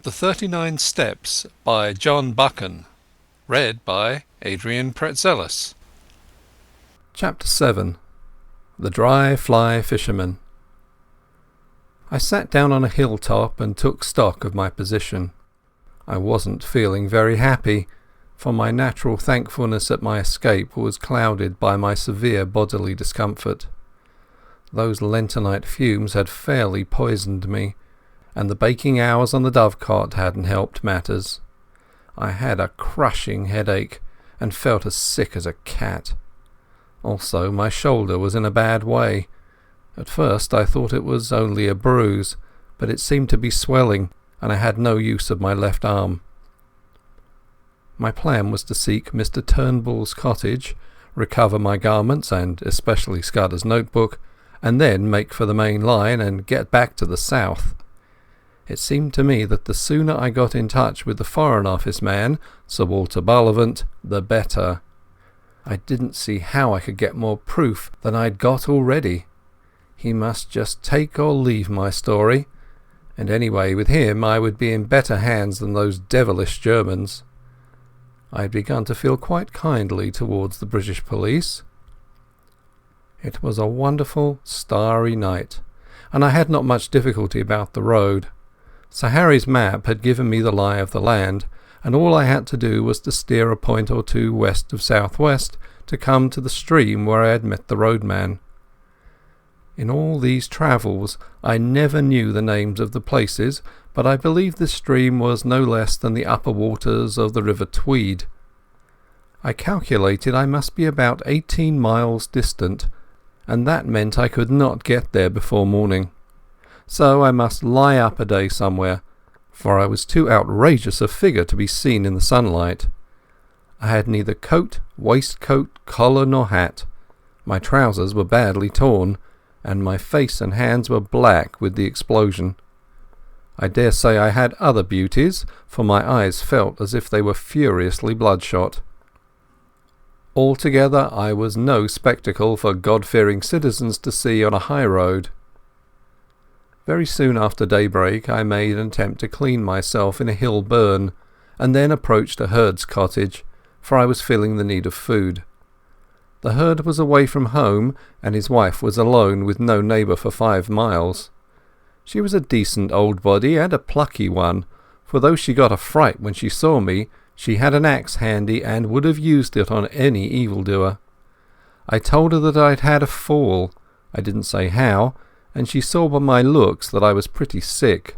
The 39 Steps by John Buchan. Read by Adrian Praetzellis. Chapter 7. The Dry Fly Fisherman. I sat down on a hilltop and took stock of my position. I wasn't feeling very happy, for my natural thankfulness at my escape was clouded by my severe bodily discomfort. Those lentonite fumes had fairly poisoned me, and the baking hours on the dovecot hadn't helped matters. I had a crushing headache and felt as sick as a cat. Also, my shoulder was in a bad way. At first I thought it was only a bruise, but it seemed to be swelling, and I had no use of my left arm. My plan was to seek Mr. Turnbull's cottage, recover my garments and especially Scudder's notebook, and then make for the main line and get back to the south. It seemed to me that the sooner I got in touch with the Foreign Office man, Sir Walter Bullivant, the better. I didn't see how I could get more proof than I'd got already. He must just take or leave my story, and anyway with him I would be in better hands than those devilish Germans. I had begun to feel quite kindly towards the British police. It was a wonderful starry night, and I had not much difficulty about the road. Sir Harry's map had given me the lie of the land, and all I had to do was to steer a point or two west of southwest to come to the stream where I had met the roadman. In all these travels I never knew the names of the places, but I believe this stream was no less than the upper waters of the River Tweed. I calculated I must be about 18 miles distant, and that meant I could not get there before morning. So I must lie up a day somewhere, for I was too outrageous a figure to be seen in the sunlight. I had neither coat, waistcoat, collar nor hat. My trousers were badly torn, and my face and hands were black with the explosion. I dare say I had other beauties, for my eyes felt as if they were furiously bloodshot. Altogether I was no spectacle for God-fearing citizens to see on a high road. Very soon after daybreak I made an attempt to clean myself in a hill burn, and then approached a herd's cottage, for I was feeling the need of food. The herd was away from home, and his wife was alone with no neighbour for 5 miles. She was a decent old body and a plucky one, for though she got a fright when she saw me, she had an axe handy and would have used it on any evildoer. I told her that I'd had a fall. I didn't say how, and she saw by my looks that I was pretty sick.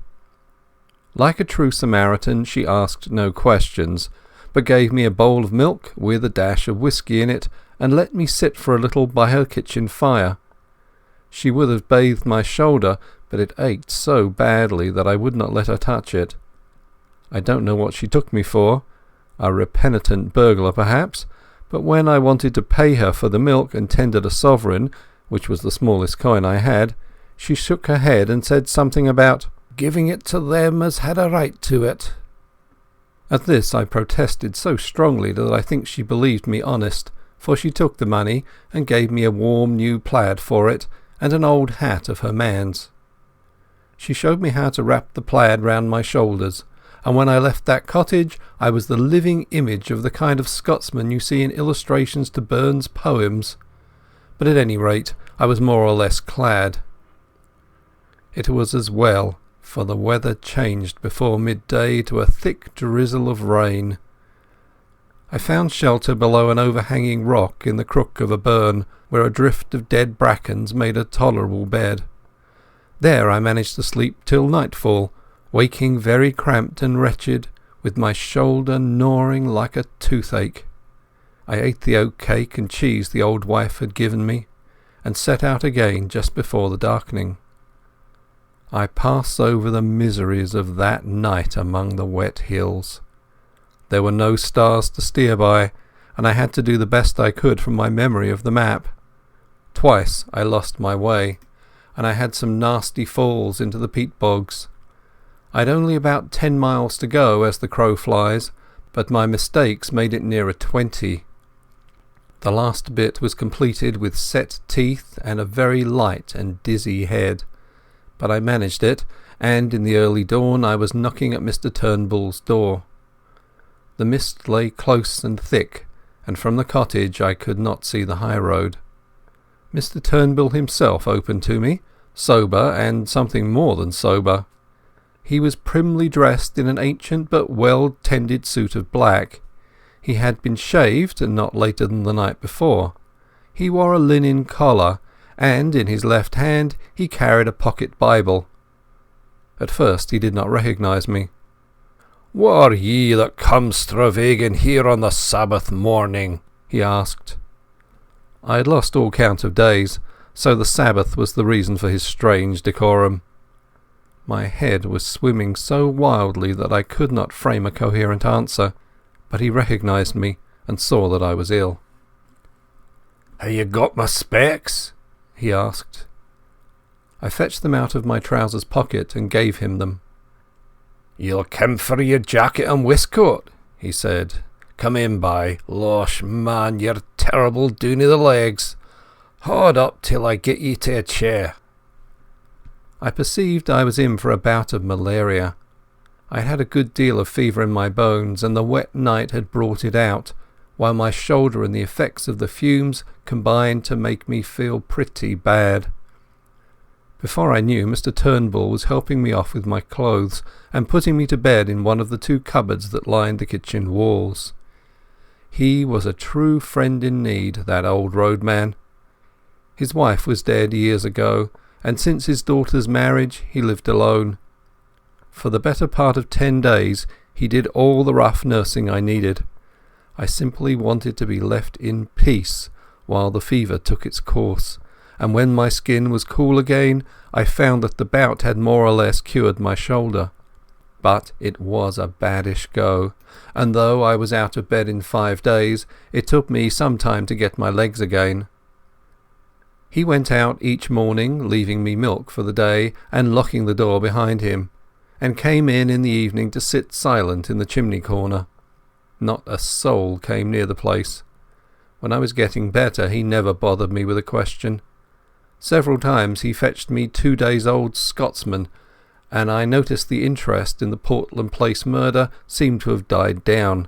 Like a true Samaritan, she asked no questions, but gave me a bowl of milk with a dash of whisky in it, and let me sit for a little by her kitchen fire. She would have bathed my shoulder, but it ached so badly that I would not let her touch it. I don't know what she took me for, a repenitent burglar perhaps, but when I wanted to pay her for the milk and tendered a sovereign, which was the smallest coin I had, she shook her head and said something about giving it to them as had a right to it. At this I protested so strongly that I think she believed me honest, for she took the money and gave me a warm new plaid for it and an old hat of her man's. She showed me how to wrap the plaid round my shoulders, and when I left that cottage I was the living image of the kind of Scotsman you see in illustrations to Burns' poems. But at any rate I was more or less clad. It was as well, for the weather changed before midday to a thick drizzle of rain. I found shelter below an overhanging rock in the crook of a burn, where a drift of dead brackens made a tolerable bed. There I managed to sleep till nightfall, waking very cramped and wretched, with my shoulder gnawing like a toothache. I ate the oat cake and cheese the old wife had given me, and set out again just before the darkening. I pass over the miseries of that night among the wet hills. There were no stars to steer by, and I had to do the best I could from my memory of the map. Twice I lost my way, and I had some nasty falls into the peat bogs. I had only about 10 miles to go as the crow flies, but my mistakes made it nearer 20. The last bit was completed with set teeth and a very light and dizzy head. But I managed it, and in the early dawn I was knocking at Mr Turnbull's door. The mist lay close and thick, and from the cottage I could not see the high road. Mr Turnbull himself opened to me, sober and something more than sober. He was primly dressed in an ancient but well-tended suit of black. He had been shaved, and not later than the night before. He wore a linen collar, and in his left hand he carried a pocket Bible. At first he did not recognise me. "What are ye that come stravaiging here on the Sabbath morning?" he asked. I had lost all count of days, so the Sabbath was the reason for his strange decorum. My head was swimming so wildly that I could not frame a coherent answer, but he recognised me and saw that I was ill. "Have you got my specs?" he asked. I fetched them out of my trousers pocket and gave him them. "You'll come for your jacket and waistcoat," he said. "Come in by. Losh, man, you're terrible doon i' the legs. Haud up till I get ye to a chair." I perceived I was in for a bout of malaria. I had a good deal of fever in my bones, and the wet night had brought it out, while my shoulder and the effects of the fumes combined to make me feel pretty bad. Before I knew, Mr Turnbull was helping me off with my clothes and putting me to bed in one of the two cupboards that lined the kitchen walls. He was a true friend in need, that old roadman. His wife was dead years ago, and since his daughter's marriage he lived alone. For the better part of 10 days he did all the rough nursing I needed. I simply wanted to be left in peace while the fever took its course, and when my skin was cool again I found that the bout had more or less cured my shoulder. But it was a baddish go, and though I was out of bed in 5 days, it took me some time to get my legs again. He went out each morning, leaving me milk for the day and locking the door behind him, and came in the evening to sit silent in the chimney corner. Not a soul came near the place. When I was getting better he never bothered me with a question. Several times he fetched me 2 days old Scotsmen, and I noticed the interest in the Portland Place murder seemed to have died down.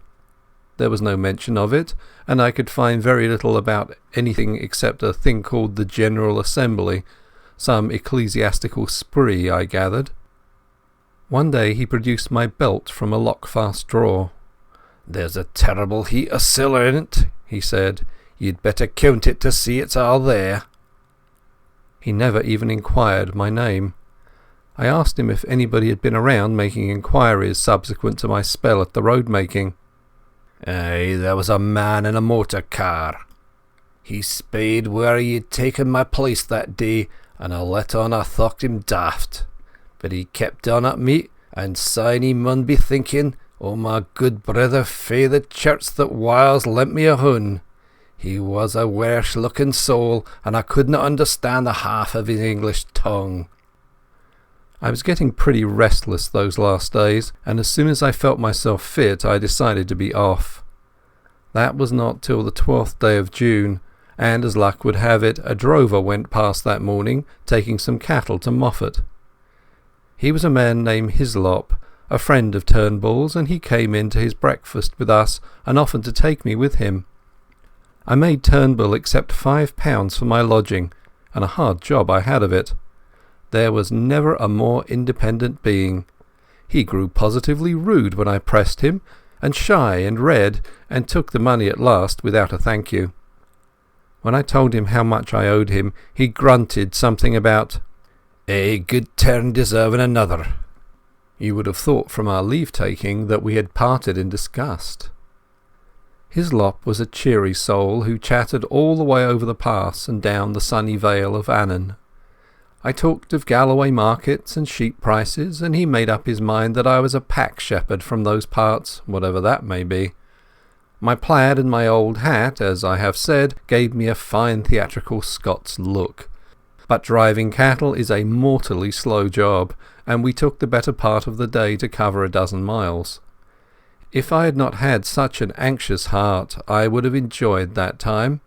There was no mention of it, and I could find very little about anything except a thing called the General Assembly, some ecclesiastical spree, I gathered. One day he produced my belt from a lock-fast drawer. "There's a terrible heap of siller in it," he said. "You'd better count it to see it's all there." He never even inquired my name. I asked him if anybody had been around making inquiries subsequent to my spell at the road-making. "Aye, there was a man in a motor car. He sped where he'd taken my place that day, and I let on I thocht him daft. But he kept on at me, and syne he mun be thinking, oh my good brother fae the church that whiles lent me a hun. He was a wersh-looking soul, and I could not understand the half of his English tongue." I was getting pretty restless those last days, and as soon as I felt myself fit I decided to be off. That was not till the 12th day of June, and as luck would have it, a drover went past that morning taking some cattle to Moffat. He was a man named Hislop, a friend of Turnbull's, and he came in to his breakfast with us and offered to take me with him. I made Turnbull accept £5 for my lodging, and a hard job I had of it. There was never a more independent being. He grew positively rude when I pressed him, and shy and red, and took the money at last without a thank you. When I told him how much I owed him, he grunted something about "a good turn deserving another." You would have thought from our leave-taking that we had parted in disgust. Hislop was a cheery soul who chattered all the way over the pass and down the sunny vale of Annan. I talked of Galloway markets and sheep prices, and he made up his mind that I was a pack shepherd from those parts, whatever that may be. My plaid and my old hat, as I have said, gave me a fine theatrical Scots look. But driving cattle is a mortally slow job, and we took the better part of the day to cover a dozen miles. If I had not had such an anxious heart, I would have enjoyed that time.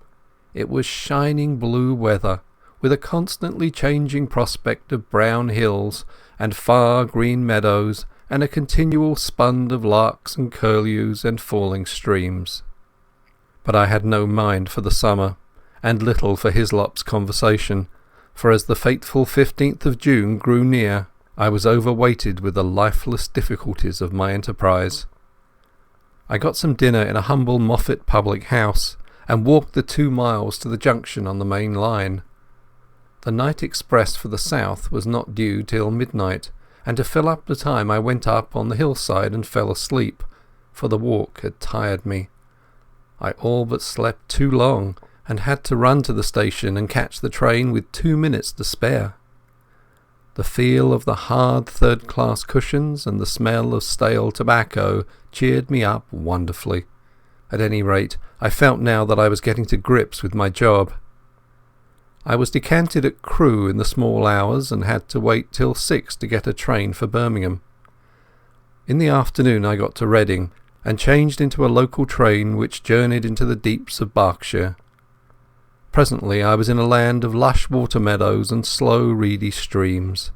It was shining blue weather, with a constantly changing prospect of brown hills, and far green meadows, and a continual spund of larks and curlews and falling streams. But I had no mind for the summer, and little for Hislop's conversation, for as the fateful 15th of June grew near, I was overweighted with the lifeless difficulties of my enterprise. I got some dinner in a humble Moffat public house, and walked the 2 miles to the junction on the main line. The night express for the south was not due till midnight, and to fill up the time I went up on the hillside and fell asleep, for the walk had tired me. I all but slept too long, and had to run to the station and catch the train with 2 minutes to spare. The feel of the hard third-class cushions and the smell of stale tobacco cheered me up wonderfully. At any rate, I felt now that I was getting to grips with my job. I was decanted at Crewe in the small hours and had to wait till 6 to get a train for Birmingham. In the afternoon I got to Reading and changed into a local train which journeyed into the deeps of Berkshire. Presently I was in a land of lush water meadows and slow reedy streams.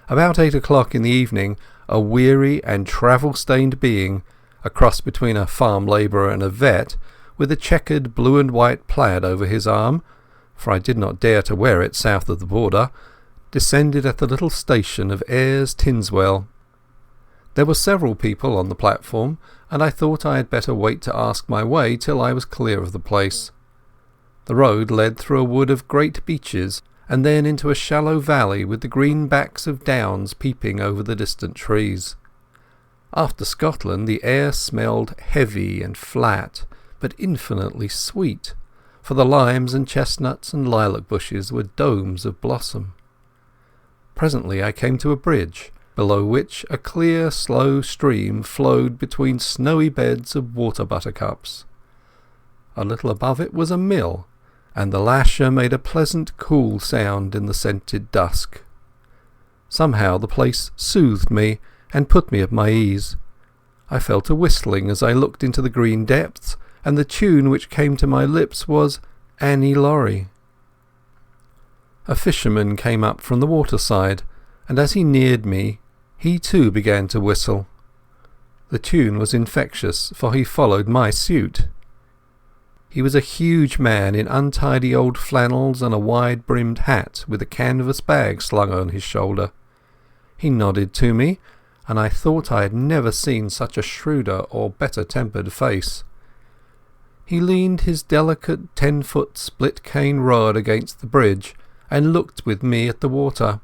About 8 o'clock in the evening a weary and travel-stained being, a cross between a farm labourer and a vet, with a checkered blue and white plaid over his arm, for I did not dare to wear it south of the border, descended at the little station of Ayres Tinswell. There were several people on the platform, and I thought I had better wait to ask my way till I was clear of the place. The road led through a wood of great beeches, and then into a shallow valley with the green backs of downs peeping over the distant trees. After Scotland the air smelled heavy and flat, but infinitely sweet, for the limes and chestnuts and lilac bushes were domes of blossom. Presently I came to a bridge, below which a clear slow stream flowed between snowy beds of water buttercups. A little above it was a mill, and the lasher made a pleasant cool sound in the scented dusk. Somehow the place soothed me and put me at my ease. I fell to whistling as I looked into the green depths, and the tune which came to my lips was Annie Laurie. A fisherman came up from the waterside, and as he neared me he too began to whistle. The tune was infectious, for he followed my suit. He was a huge man in untidy old flannels and a wide-brimmed hat with a canvas bag slung on his shoulder. He nodded to me, and I thought I had never seen such a shrewder or better-tempered face. He leaned his delicate 10-foot split-cane rod against the bridge and looked with me at the water.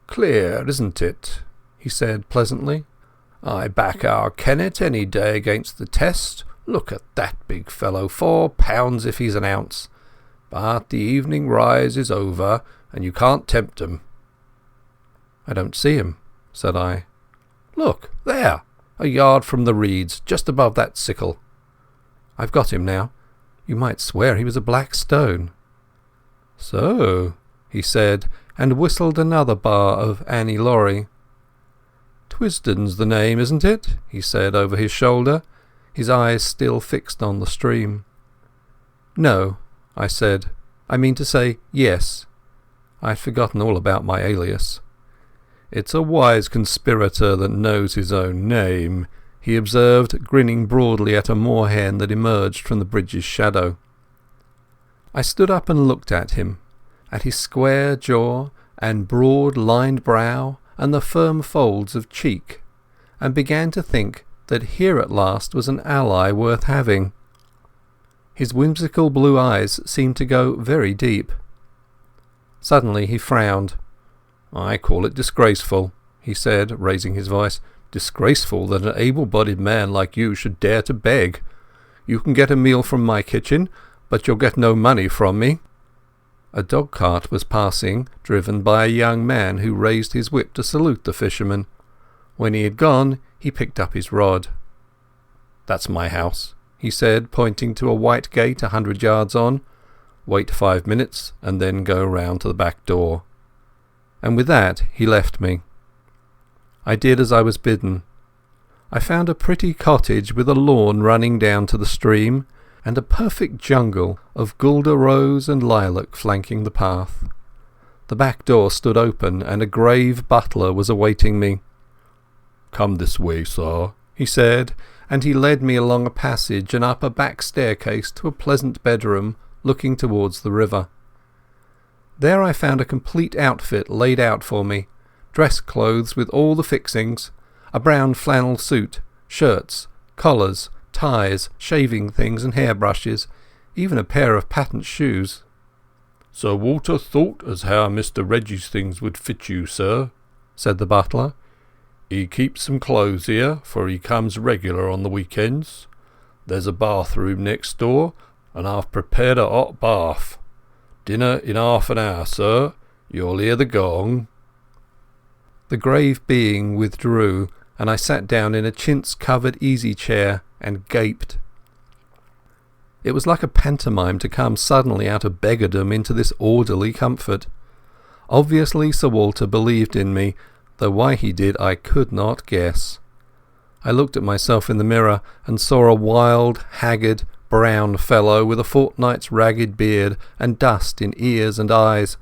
"Clear, isn't it?" he said pleasantly. "I back our Kennet any day against the test. Look at that big fellow, 4 pounds if he's an ounce. But the evening rise is over, and you can't tempt 'em." "I don't see him," said I. "Look, there, a yard from the reeds, just above that sickle." "I've got him now. You might swear he was a black stone." "So," he said, and whistled another bar of Annie Laurie. "Twisden's the name, isn't it?" he said over his shoulder, his eyes still fixed on the stream. "No," I said. "I mean to say yes." I had forgotten all about my alias. "It's a wise conspirator that knows his own name," he observed, grinning broadly at a moorhen that emerged from the bridge's shadow. I stood up and looked at him, at his square jaw and broad-lined brow and the firm folds of cheek, and began to think that here at last was an ally worth having. His whimsical blue eyes seemed to go very deep. Suddenly he frowned. "I call it disgraceful," he said, raising his voice. "Disgraceful that an able-bodied man like you should dare to beg. You can get a meal from my kitchen, but you'll get no money from me." A dog-cart was passing, driven by a young man who raised his whip to salute the fisherman. When he had gone, he picked up his rod. "That's my house," he said, pointing to a white gate 100 yards on. "Wait 5 minutes, and then go round to the back door." And with that he left me. I did as I was bidden. I found a pretty cottage with a lawn running down to the stream, and a perfect jungle of guelder rose and lilac flanking the path. The back door stood open, and a grave butler was awaiting me. "Come this way, sir," he said, and he led me along a passage and up a back staircase to a pleasant bedroom looking towards the river. There I found a complete outfit laid out for me, dress clothes with all the fixings, a brown flannel suit, shirts, collars, ties, shaving things and hairbrushes, even a pair of patent shoes. "Sir Walter thought as how Mr. Reggie's things would fit you, sir," said the butler. "He keeps some clothes here, for he comes regular on the weekends. There's a bathroom next door, and I've prepared a hot bath. Dinner in half an hour, sir. You'll hear the gong." The grave being withdrew, and I sat down in a chintz-covered easy-chair and gaped. It was like a pantomime to come suddenly out of beggardom into this orderly comfort. Obviously Sir Walter believed in me, though why he did I could not guess. I looked at myself in the mirror and saw a wild, haggard, brown fellow with a fortnight's ragged beard and dust in ears and eyes,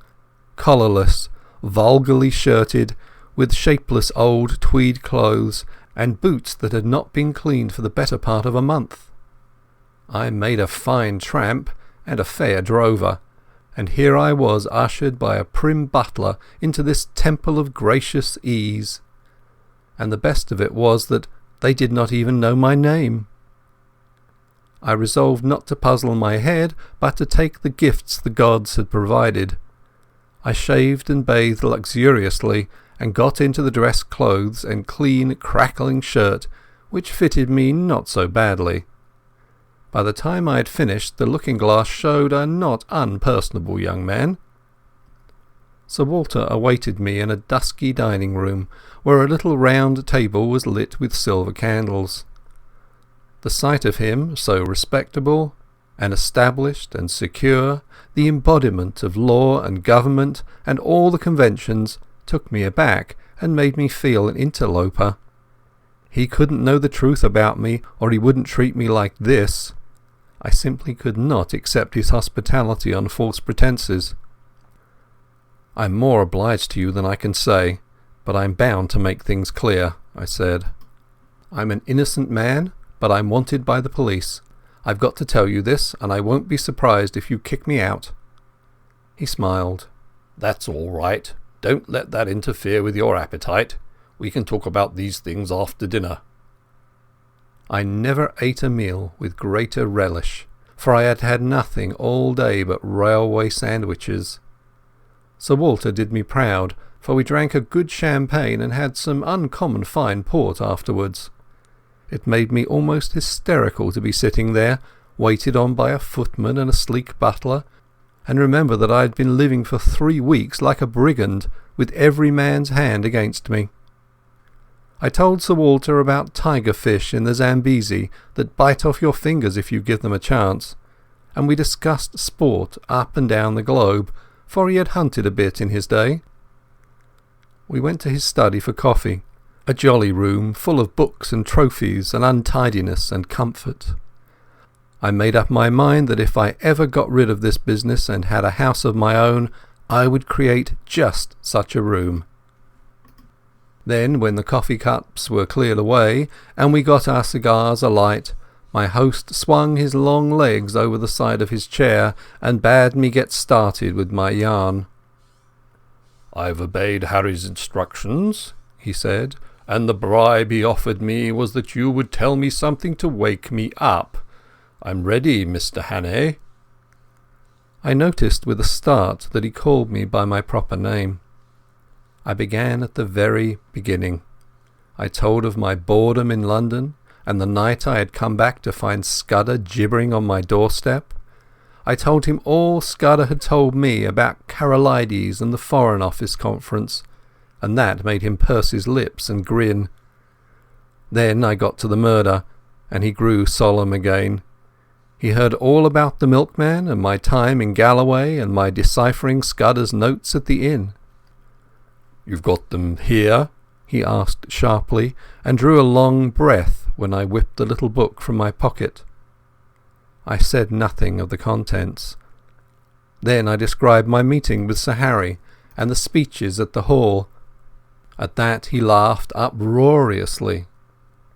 collarless, vulgarly shirted, with shapeless old tweed clothes and boots that had not been cleaned for the better part of a month. I made a fine tramp and a fair drover, and here I was ushered by a prim butler into this temple of gracious ease. And the best of it was that they did not even know my name. I resolved not to puzzle my head, but to take the gifts the gods had provided. I shaved and bathed luxuriously, and got into the dress clothes and clean, crackling shirt, which fitted me not so badly. By the time I had finished, the looking-glass showed a not unpersonable young man. Sir Walter awaited me in a dusky dining-room, where a little round table was lit with silver candles. The sight of him, so respectable and established and secure, the embodiment of law and government and all the conventions, took me aback and made me feel an interloper. He couldn't know the truth about me, or he wouldn't treat me like this. I simply could not accept his hospitality on false pretences. "I'm more obliged to you than I can say, but I'm bound to make things clear," I said. "I'm an innocent man, but I'm wanted by the police. I've got to tell you this, and I won't be surprised if you kick me out." He smiled. "That's all right. Don't let that interfere with your appetite. We can talk about these things after dinner." I never ate a meal with greater relish, for I had had nothing all day but railway sandwiches. Sir Walter did me proud, for we drank a good champagne and had some uncommon fine port afterwards. It made me almost hysterical to be sitting there, waited on by a footman and a sleek butler, and remember that I had been living for 3 weeks like a brigand, with every man's hand against me. I told Sir Walter about tiger fish in the Zambesi that bite off your fingers if you give them a chance, and we discussed sport up and down the globe, for he had hunted a bit in his day. We went to his study for coffee, a jolly room full of books and trophies and untidiness and comfort. I made up my mind that if I ever got rid of this business and had a house of my own, I would create just such a room. Then, when the coffee cups were cleared away and we got our cigars alight, my host swung his long legs over the side of his chair and bade me get started with my yarn. "I've obeyed Harry's instructions," he said, "and the bribe he offered me was that you would tell me something to wake me up. I'm ready, Mr. Hannay." I noticed with a start that he called me by my proper name. I began at the very beginning. I told of my boredom in London, and the night I had come back to find Scudder gibbering on my doorstep. I told him all Scudder had told me about Karolides and the Foreign Office Conference, and that made him purse his lips and grin. Then I got to the murder, and he grew solemn again. He heard all about the milkman and my time in Galloway and my deciphering Scudder's notes at the inn. "You've got them here?" he asked sharply, and drew a long breath when I whipped the little book from my pocket. I said nothing of the contents. Then I described my meeting with Sir Harry, and the speeches at the hall. At that he laughed uproariously.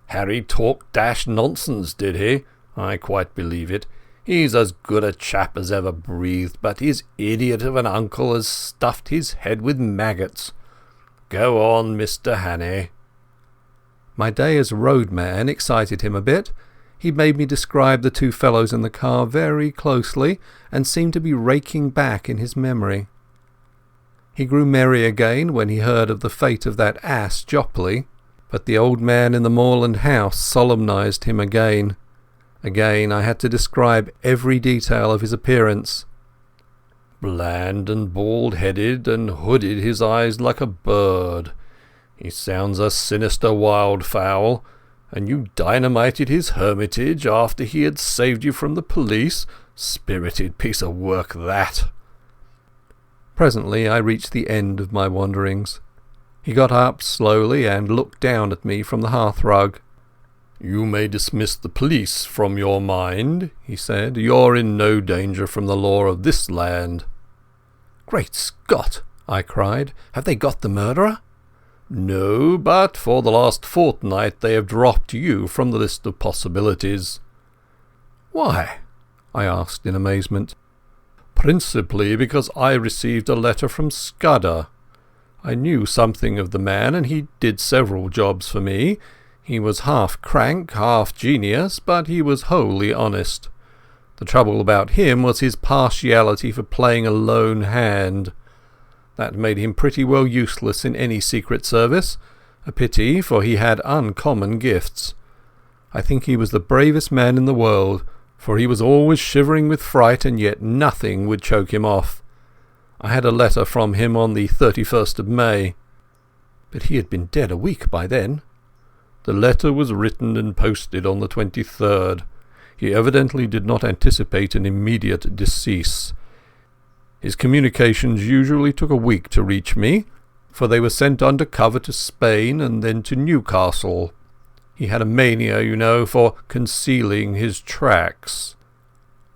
"Harry talked dash nonsense, did he? I quite believe it. He's as good a chap as ever breathed, but his idiot of an uncle has stuffed his head with maggots. Go on, Mr. Hannay." My day as roadman excited him a bit. He made me describe the two fellows in the car very closely, and seemed to be raking back in his memory. He grew merry again when he heard of the fate of that ass Jopley, but the old man in the moorland house solemnized him again. Again I had to describe every detail of his appearance. "Bland and bald-headed, and hooded his eyes like a bird. He sounds a sinister wildfowl. And you dynamited his hermitage after he had saved you from the police? Spirited piece of work, that." Presently I reached the end of my wanderings. He got up slowly and looked down at me from the hearthrug. "You may dismiss the police from your mind," he said. "You're in no danger from the law of this land." "Great Scott!" I cried. "Have they got the murderer?" "No, but for the last fortnight they have dropped you from the list of possibilities." "Why?" I asked in amazement. "Principally because I received a letter from Scudder. I knew something of the man, and he did several jobs for me. He was half crank, half genius, but he was wholly honest. The trouble about him was his partiality for playing a lone hand. That made him pretty well useless in any secret service. A pity, for he had uncommon gifts. I think he was the bravest man in the world, for he was always shivering with fright, and yet nothing would choke him off. I had a letter from him on the 31st of May. But he had been dead a week by then. The letter was written and posted on the 23rd. He evidently did not anticipate an immediate decease. His communications usually took a week to reach me, for they were sent under cover to Spain and then to Newcastle. He had a mania, you know, for concealing his tracks."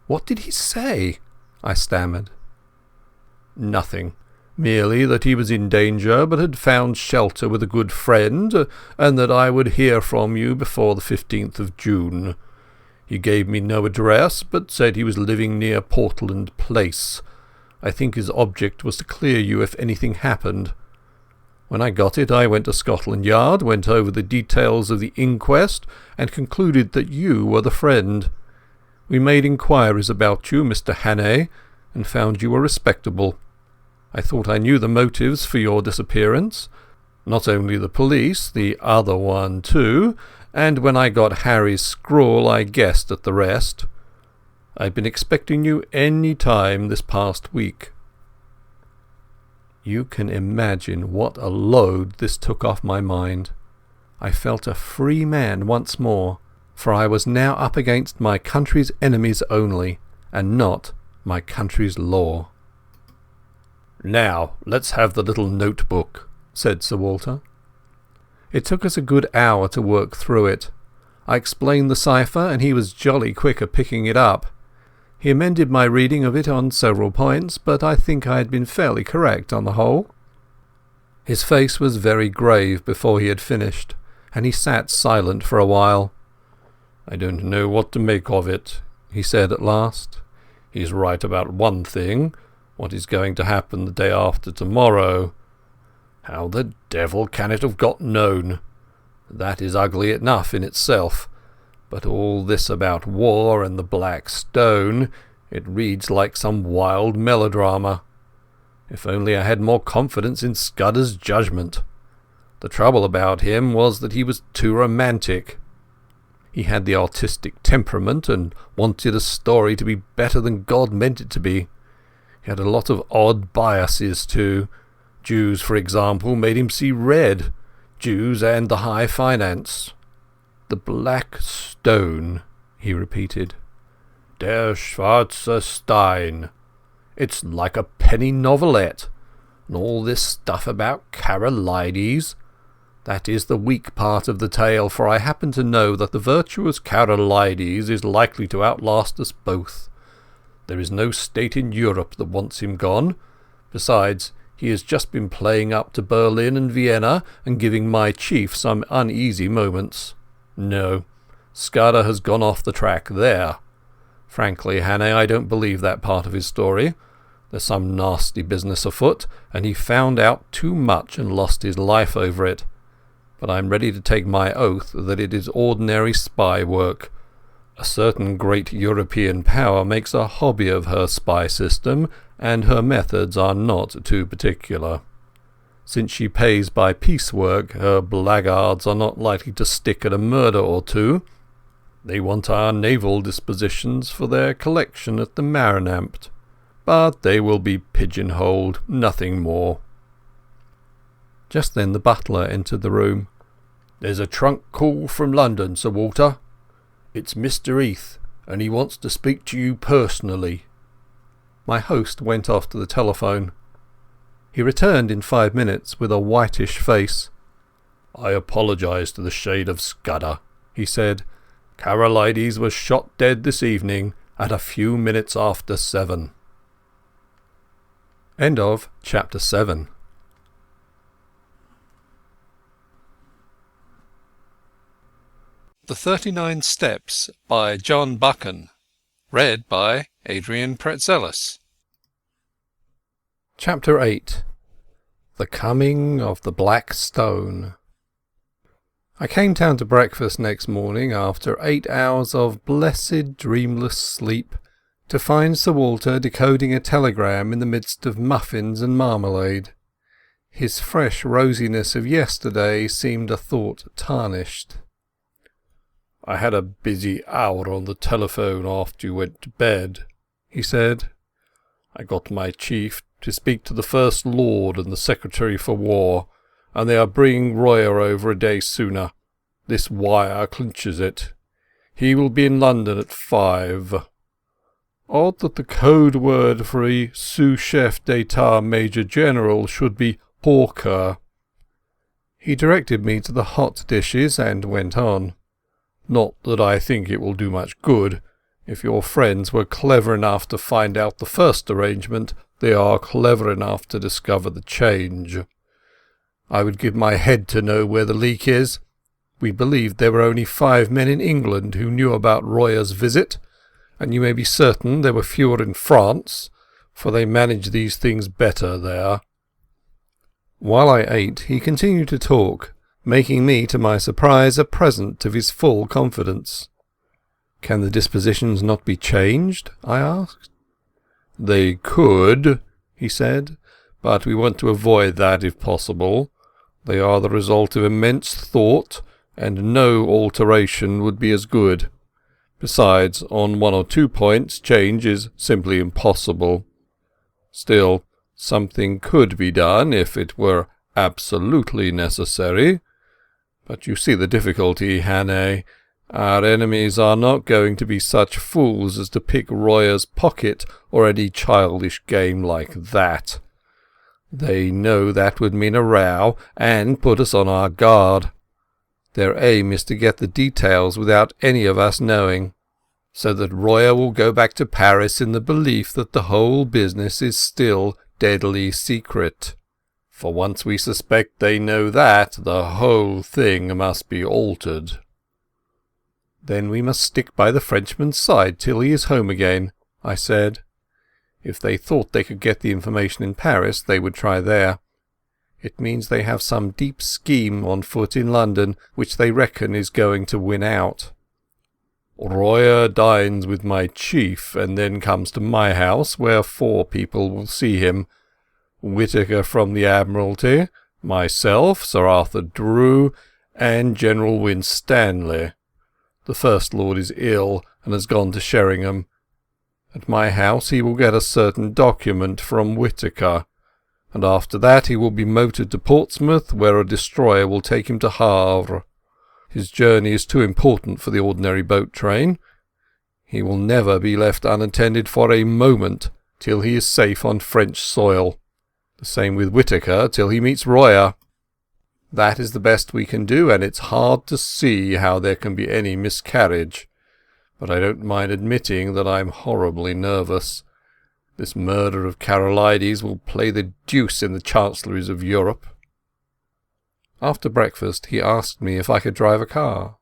"What did he say?" I stammered. "Nothing. Merely that he was in danger, but had found shelter with a good friend, and that I would hear from you before the 15th of June. He gave me no address, but said he was living near Portland Place. I think his object was to clear you if anything happened. When I got it I went to Scotland Yard, went over the details of the inquest, and concluded that you were the friend. We made inquiries about you, Mr. Hannay, and found you were respectable. I thought I knew the motives for your disappearance. Not only the police, the other one too, and when I got Harry's scrawl I guessed at the rest. I've been expecting you any time this past week." You can imagine what a load this took off my mind. I felt a free man once more, for I was now up against my country's enemies only, and not my country's law. "Now, let's have the little notebook," said Sir Walter. It took us a good hour to work through it. I explained the cipher, and he was jolly quick at picking it up. He amended my reading of it on several points, but I think I had been fairly correct on the whole. His face was very grave before he had finished, and he sat silent for a while. "I don't know what to make of it," he said at last. "He's right about one thing, what is going to happen the day after tomorrow. How the devil can it have got known? That is ugly enough in itself. But all this about war and the Black Stone, it reads like some wild melodrama. If only I had more confidence in Scudder's judgment. The trouble about him was that he was too romantic. He had the artistic temperament and wanted a story to be better than God meant it to be. He had a lot of odd biases too. Jews, for example, made him see red. Jews and the high finance. The Black Stone, he repeated. Der schwarze Stein. It's like a penny novelette. And all this stuff about Carolides. That is the weak part of the tale, for I happen to know that the virtuous Carolides is likely to outlast us both. There is no state in Europe that wants him gone. Besides, He has just been playing up to Berlin and Vienna and giving my chief some uneasy moments. No, Scudder has gone off the track there. Frankly, Hannay, I don't believe that part of his story. There's some nasty business afoot, and he found out too much and lost his life over it. But I'm ready to take my oath that it is ordinary spy work. A certain great European power makes a hobby of her spy system, and her methods are not too particular. Since she pays by piecework, her blackguards are not likely to stick at a murder or two. They want our naval dispositions for their collection at the Marinampt, but they will be pigeonholed, nothing more. Just then the butler entered the room. "There's a trunk call from London, Sir Walter. It's Mr. Heath, and he wants to speak to you personally." My host went off to the telephone. He returned in 5 minutes with a whitish face. "I apologise to the shade of Scudder," he said. "Karolides was shot dead this evening at a few minutes after 7. End of Chapter 7. The 39 Steps by John Buchan. Read by Adrian Praetzellis. Chapter 8. The Coming of the Black Stone. I came down to breakfast next morning after 8 hours of blessed dreamless sleep to find Sir Walter decoding a telegram in the midst of muffins and marmalade. His fresh rosiness of yesterday seemed a thought tarnished. "I had a busy hour on the telephone after you went to bed," he said. "I got my chief to speak to the First Lord and the Secretary for War, and they are bringing Royer over a day sooner. This wire clinches it. He will be in London at 5. Odd that the code word for a sous-chef d'etat major general should be porker." He directed me to the hot dishes and went on. "Not that I think it will do much good. If your friends were clever enough to find out the first arrangement, they are clever enough to discover the change. I would give my head to know where the leak is. We believed there were only 5 men in England who knew about Royer's visit, and you may be certain there were fewer in France, for they manage these things better there." While I ate, he continued to talk, making me, to my surprise, a present of his full confidence. "Can the dispositions not be changed?" I asked. "They could," he said, "but we want to avoid that if possible. They are the result of immense thought, and no alteration would be as good. Besides, on 1 or 2 points, change is simply impossible. Still, something could be done if it were absolutely necessary. But you see the difficulty, Hannay. Our enemies are not going to be such fools as to pick Royer's pocket or any childish game like that. They know that would mean a row and put us on our guard. Their aim is to get the details without any of us knowing, so that Royer will go back to Paris in the belief that the whole business is still deadly secret. For once we suspect they know that, the whole thing must be altered." "Then we must stick by the Frenchman's side till he is home again," I said. "If they thought they could get the information in Paris, they would try there. It means they have some deep scheme on foot in London which they reckon is going to win out." "Royer dines with my chief and then comes to my house, where 4 people will see him. Whittaker from the Admiralty, myself, Sir Arthur Drew, and General Winstanley. The First Lord is ill and has gone to Sheringham. At my house he will get a certain document from Whittaker, and after that he will be motored to Portsmouth, where a destroyer will take him to Havre. His journey is too important for the ordinary boat train. He will never be left unattended for a moment till he is safe on French soil. The same with Whittaker till he meets Royer. That is the best we can do, and it's hard to see how there can be any miscarriage. But I don't mind admitting that I'm horribly nervous. This murder of Karolides will play the deuce in the chancelleries of Europe." After breakfast he asked me if I could drive a car.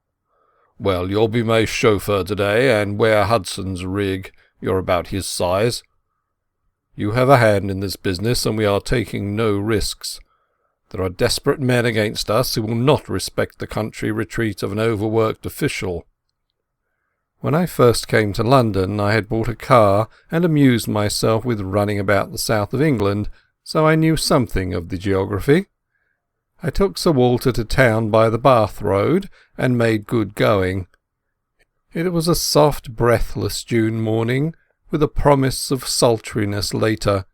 "Well, you'll be my chauffeur today, and wear Hudson's rig. You're about his size. You have a hand in this business, and we are taking no risks. There are desperate men against us who will not respect the country retreat of an overworked official." When I first came to London I had bought a car and amused myself with running about the south of England, so I knew something of the geography. I took Sir Walter to town by the Bath road and made good going. It was a soft, breathless June morning, with a promise of sultriness later,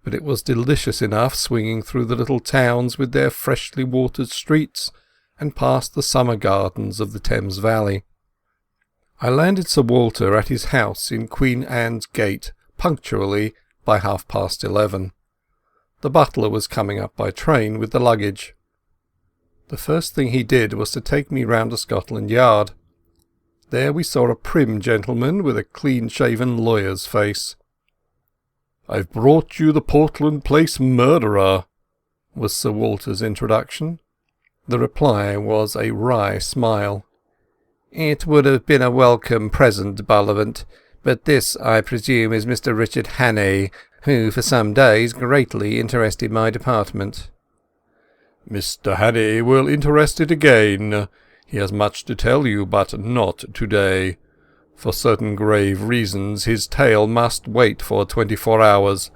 but it was delicious enough swinging through the little towns with their freshly watered streets and past the summer gardens of the Thames Valley. I landed Sir Walter at his house in Queen Anne's Gate punctually by 11:30. The butler was coming up by train with the luggage. The first thing he did was to take me round to Scotland Yard. There we saw a prim gentleman with a clean-shaven lawyer's face. "I've brought you the Portland Place murderer," was Sir Walter's introduction. The reply was a wry smile. "It would have been a welcome present, Bullivant, but this, I presume, is Mr. Richard Hannay, who for some days greatly interested my department." "Mr. Hannay will interest it again. He has much to tell you, but not today. For certain grave reasons his tale must wait for 24 hours.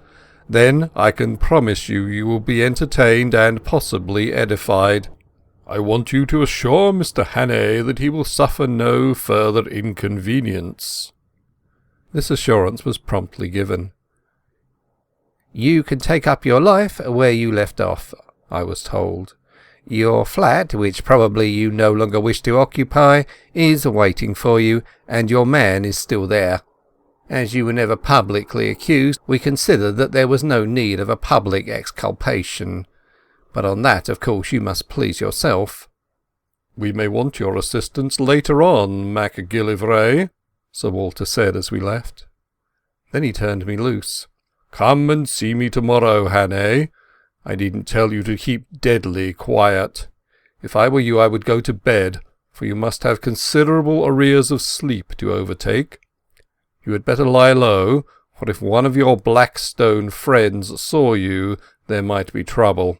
Then I can promise you will be entertained and possibly edified. I want you to assure Mr. Hannay that he will suffer no further inconvenience." This assurance was promptly given. "You can take up your life where you left off," I was told. "Your flat, which probably you no longer wish to occupy, is waiting for you, and your man is still there. As you were never publicly accused, we considered that there was no need of a public exculpation. But on that, of course, you must please yourself." "We may want your assistance later on, MacGillivray," Sir Walter said as we left. Then he turned me loose. "Come and see me tomorrow, Hannay. I needn't tell you to keep deadly quiet. If I were you I would go to bed, for you must have considerable arrears of sleep to overtake. You had better lie low, for if one of your Blackstone friends saw you, there might be trouble."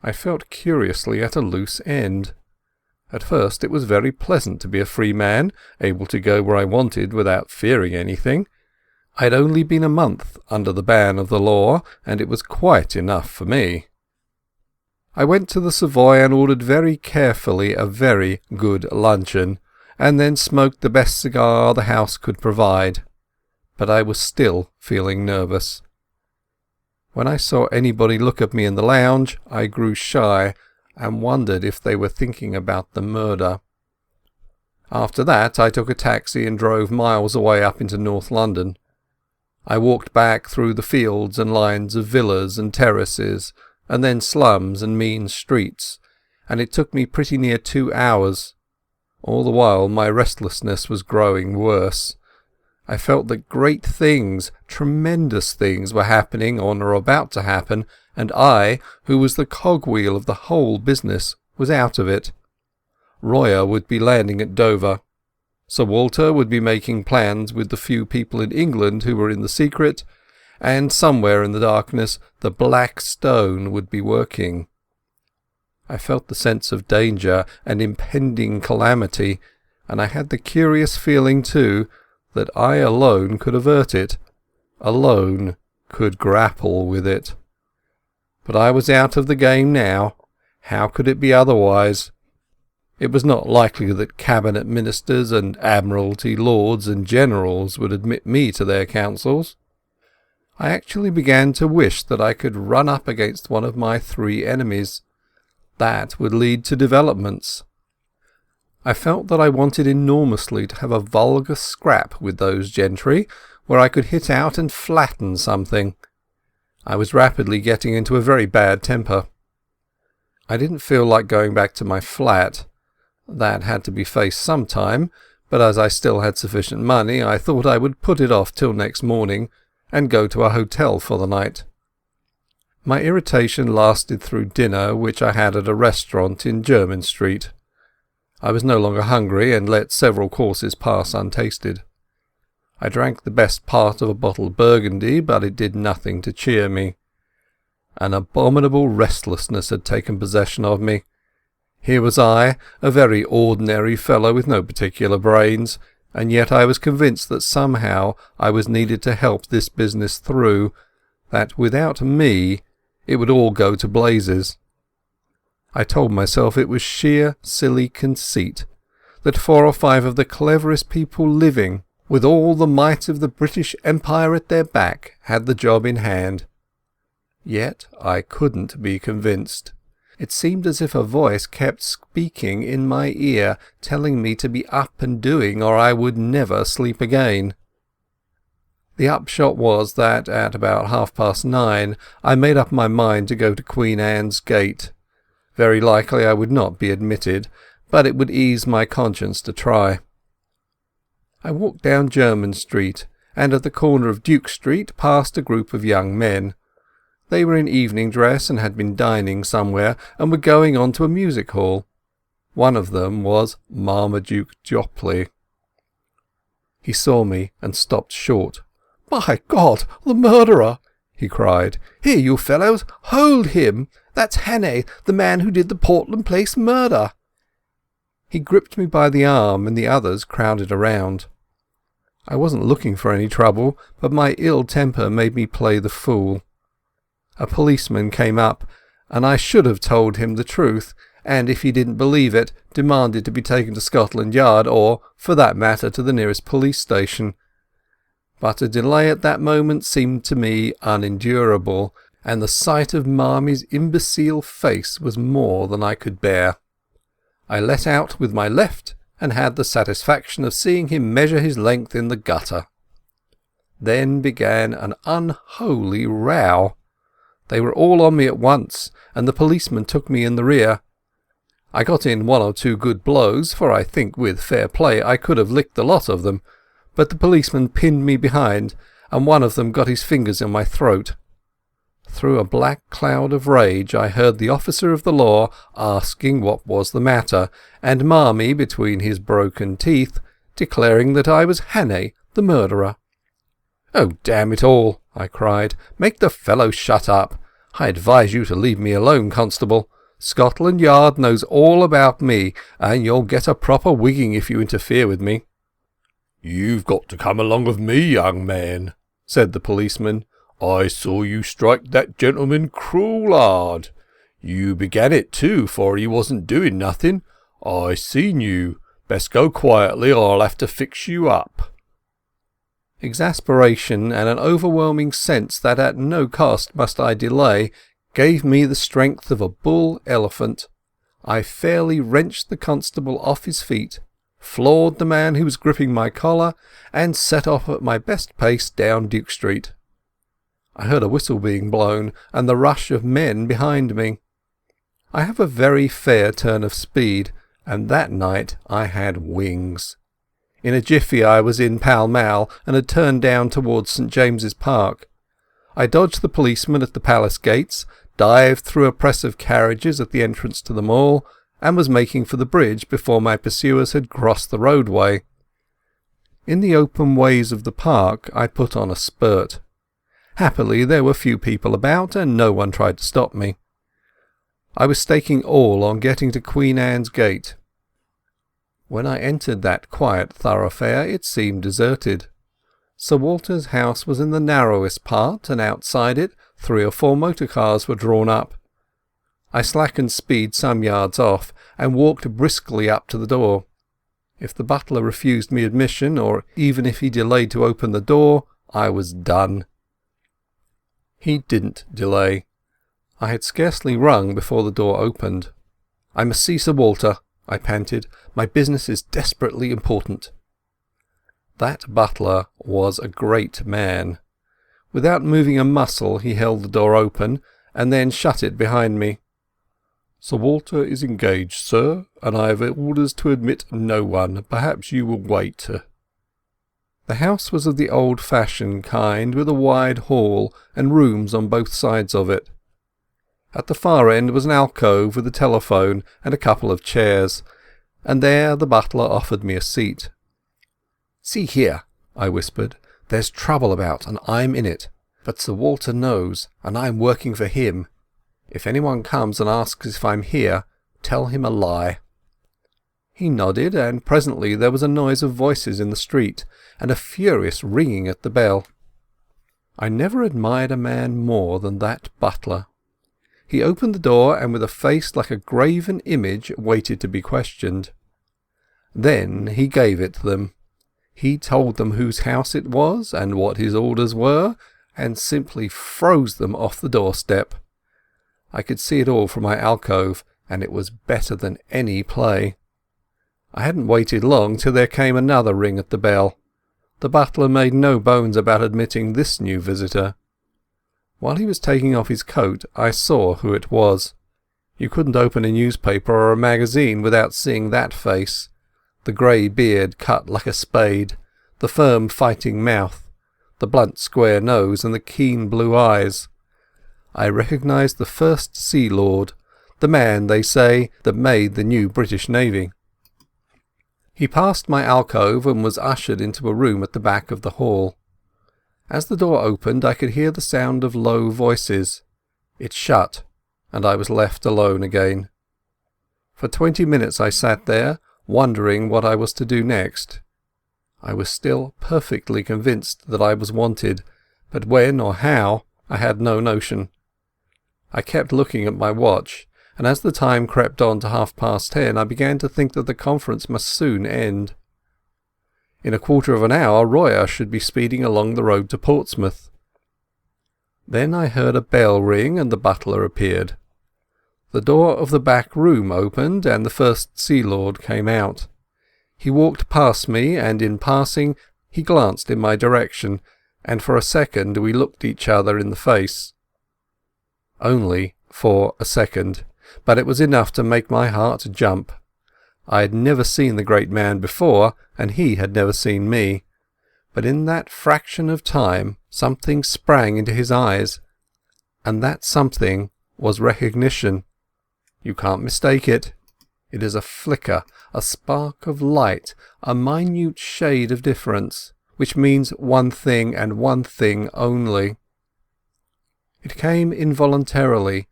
I felt curiously at a loose end. At first it was very pleasant to be a free man, able to go where I wanted without fearing anything. I had only been a month under the ban of the law, and it was quite enough for me. I went to the Savoy and ordered very carefully a very good luncheon, and then smoked the best cigar the house could provide. But I was still feeling nervous. When I saw anybody look at me in the lounge, I grew shy and wondered if they were thinking about the murder. After that I took a taxi and drove miles away up into North London. I walked back through the fields and lines of villas and terraces, and then slums and mean streets, and it took me pretty near 2 hours. All the while my restlessness was growing worse. I felt that great things, tremendous things, were happening or were about to happen, and I, who was the cogwheel of the whole business, was out of it. Royer would be landing at Dover. Sir Walter would be making plans with the few people in England who were in the secret, and somewhere in the darkness the Black Stone would be working. I felt the sense of danger and impending calamity, and I had the curious feeling too that I alone could avert it, alone could grapple with it. But I was out of the game now. How could it be otherwise? It was not likely that cabinet ministers and admiralty lords and generals would admit me to their councils. I actually began to wish that I could run up against one of my 3 enemies. That would lead to developments. I felt that I wanted enormously to have a vulgar scrap with those gentry, where I could hit out and flatten something. I was rapidly getting into a very bad temper. I didn't feel like going back to my flat. That had to be faced sometime, but as I still had sufficient money I thought I would put it off till next morning, and go to a hotel for the night. My irritation lasted through dinner, which I had at a restaurant in Jermyn Street. I was no longer hungry, and let several courses pass untasted. I drank the best part of a bottle of Burgundy, but it did nothing to cheer me. An abominable restlessness had taken possession of me. Here was I, a very ordinary fellow with no particular brains, and yet I was convinced that somehow I was needed to help this business through, that without me it would all go to blazes. I told myself it was sheer silly conceit, that 4 or 5 of the cleverest people living, with all the might of the British Empire at their back, had the job in hand. Yet I couldn't be convinced. It seemed as if a voice kept speaking in my ear, telling me to be up and doing, or I would never sleep again. The upshot was that at about 9:30 I made up my mind to go to Queen Anne's Gate. Very likely I would not be admitted, but it would ease my conscience to try. I walked down Jermyn Street, and at the corner of Duke Street passed a group of young men. They were in evening dress and had been dining somewhere, and were going on to a music hall. One of them was Marmaduke Jopley. He saw me and stopped short. "My God, the murderer!" he cried. "Here, you fellows, hold him! That's Hannay, the man who did the Portland Place murder." He gripped me by the arm, and the others crowded around. I wasn't looking for any trouble, but my ill temper made me play the fool. A policeman came up, and I should have told him the truth, and if he didn't believe it, demanded to be taken to Scotland Yard, or, for that matter, to the nearest police station. But a delay at that moment seemed to me unendurable, and the sight of Marmy's imbecile face was more than I could bear. I let out with my left, and had the satisfaction of seeing him measure his length in the gutter. Then began an unholy row. They were all on me at once, and the policeman took me in the rear. I got in 1 or 2 good blows, for I think with fair play I could have licked the lot of them, but the policeman pinned me behind, and one of them got his fingers in my throat. Through a black cloud of rage I heard the officer of the law asking what was the matter, and Marmy, between his broken teeth, declaring that I was Hannay, the murderer. "Oh, damn it all!" I cried. "Make the fellow shut up. I advise you to leave me alone, constable. Scotland Yard knows all about me, and you'll get a proper wigging if you interfere with me." "You've got to come along with me, young man," said the policeman. "I saw you strike that gentleman cruel hard. You began it too, for he wasn't doing nothing. I seen you. Best go quietly, or I'll have to fix you up." Exasperation and an overwhelming sense that at no cost must I delay gave me the strength of a bull elephant. I fairly wrenched the constable off his feet, floored the man who was gripping my collar, and set off at my best pace down Duke Street. I heard a whistle being blown, and the rush of men behind me. I have a very fair turn of speed, and that night I had wings. In a jiffy I was in Pall Mall, and had turned down towards St. James's Park. I dodged the policeman at the palace gates, dived through a press of carriages at the entrance to the mall, and was making for the bridge before my pursuers had crossed the roadway. In the open ways of the park I put on a spurt. Happily there were few people about, and no one tried to stop me. I was staking all on getting to Queen Anne's Gate. When I entered that quiet thoroughfare it seemed deserted. Sir Walter's house was in the narrowest part, and outside it 3 or 4 motor cars were drawn up. I slackened speed some yards off, and walked briskly up to the door. If the butler refused me admission, or even if he delayed to open the door, I was done. He didn't delay. I had scarcely rung before the door opened. "I must see Sir Walter," I panted. "My business is desperately important." That butler was a great man. Without moving a muscle he held the door open, and then shut it behind me. "Sir Walter is engaged, sir, and I have orders to admit no one. Perhaps you will wait." The house was of the old-fashioned kind, with a wide hall and rooms on both sides of it. At the far end was an alcove with a telephone and a couple of chairs, and there the butler offered me a seat. "See here," I whispered, "there's trouble about, and I'm in it. But Sir Walter knows, and I'm working for him. If anyone comes and asks if I'm here, tell him a lie." He nodded, and presently there was a noise of voices in the street, and a furious ringing at the bell. I never admired a man more than that butler. He opened the door, and with a face like a graven image waited to be questioned. Then he gave it them. He told them whose house it was, and what his orders were, and simply froze them off the doorstep. I could see it all from my alcove, and it was better than any play. I hadn't waited long till there came another ring at the bell. The butler made no bones about admitting this new visitor. While he was taking off his coat, I saw who it was. You couldn't open a newspaper or a magazine without seeing that face. The grey beard cut like a spade, the firm fighting mouth, the blunt square nose and the keen blue eyes. I recognised the First Sea Lord, the man, they say, that made the new British Navy. He passed my alcove and was ushered into a room at the back of the hall. As the door opened I could hear the sound of low voices. It shut, and I was left alone again. For 20 minutes I sat there, wondering what I was to do next. I was still perfectly convinced that I was wanted, but when or how I had no notion. I kept looking at my watch, and as the time crept on to 10:30 I began to think that the conference must soon end. In a quarter of an hour Royer should be speeding along the road to Portsmouth. Then I heard a bell ring and the butler appeared. The door of the back room opened and the First Sea Lord came out. He walked past me, and in passing he glanced in my direction, and for a second we looked each other in the face. Only for a second, but it was enough to make my heart jump. I had never seen the great man before, and he had never seen me. But in that fraction of time something sprang into his eyes, and that something was recognition. You can't mistake it. It is a flicker, a spark of light, a minute shade of difference, which means one thing and one thing only. It came involuntarily,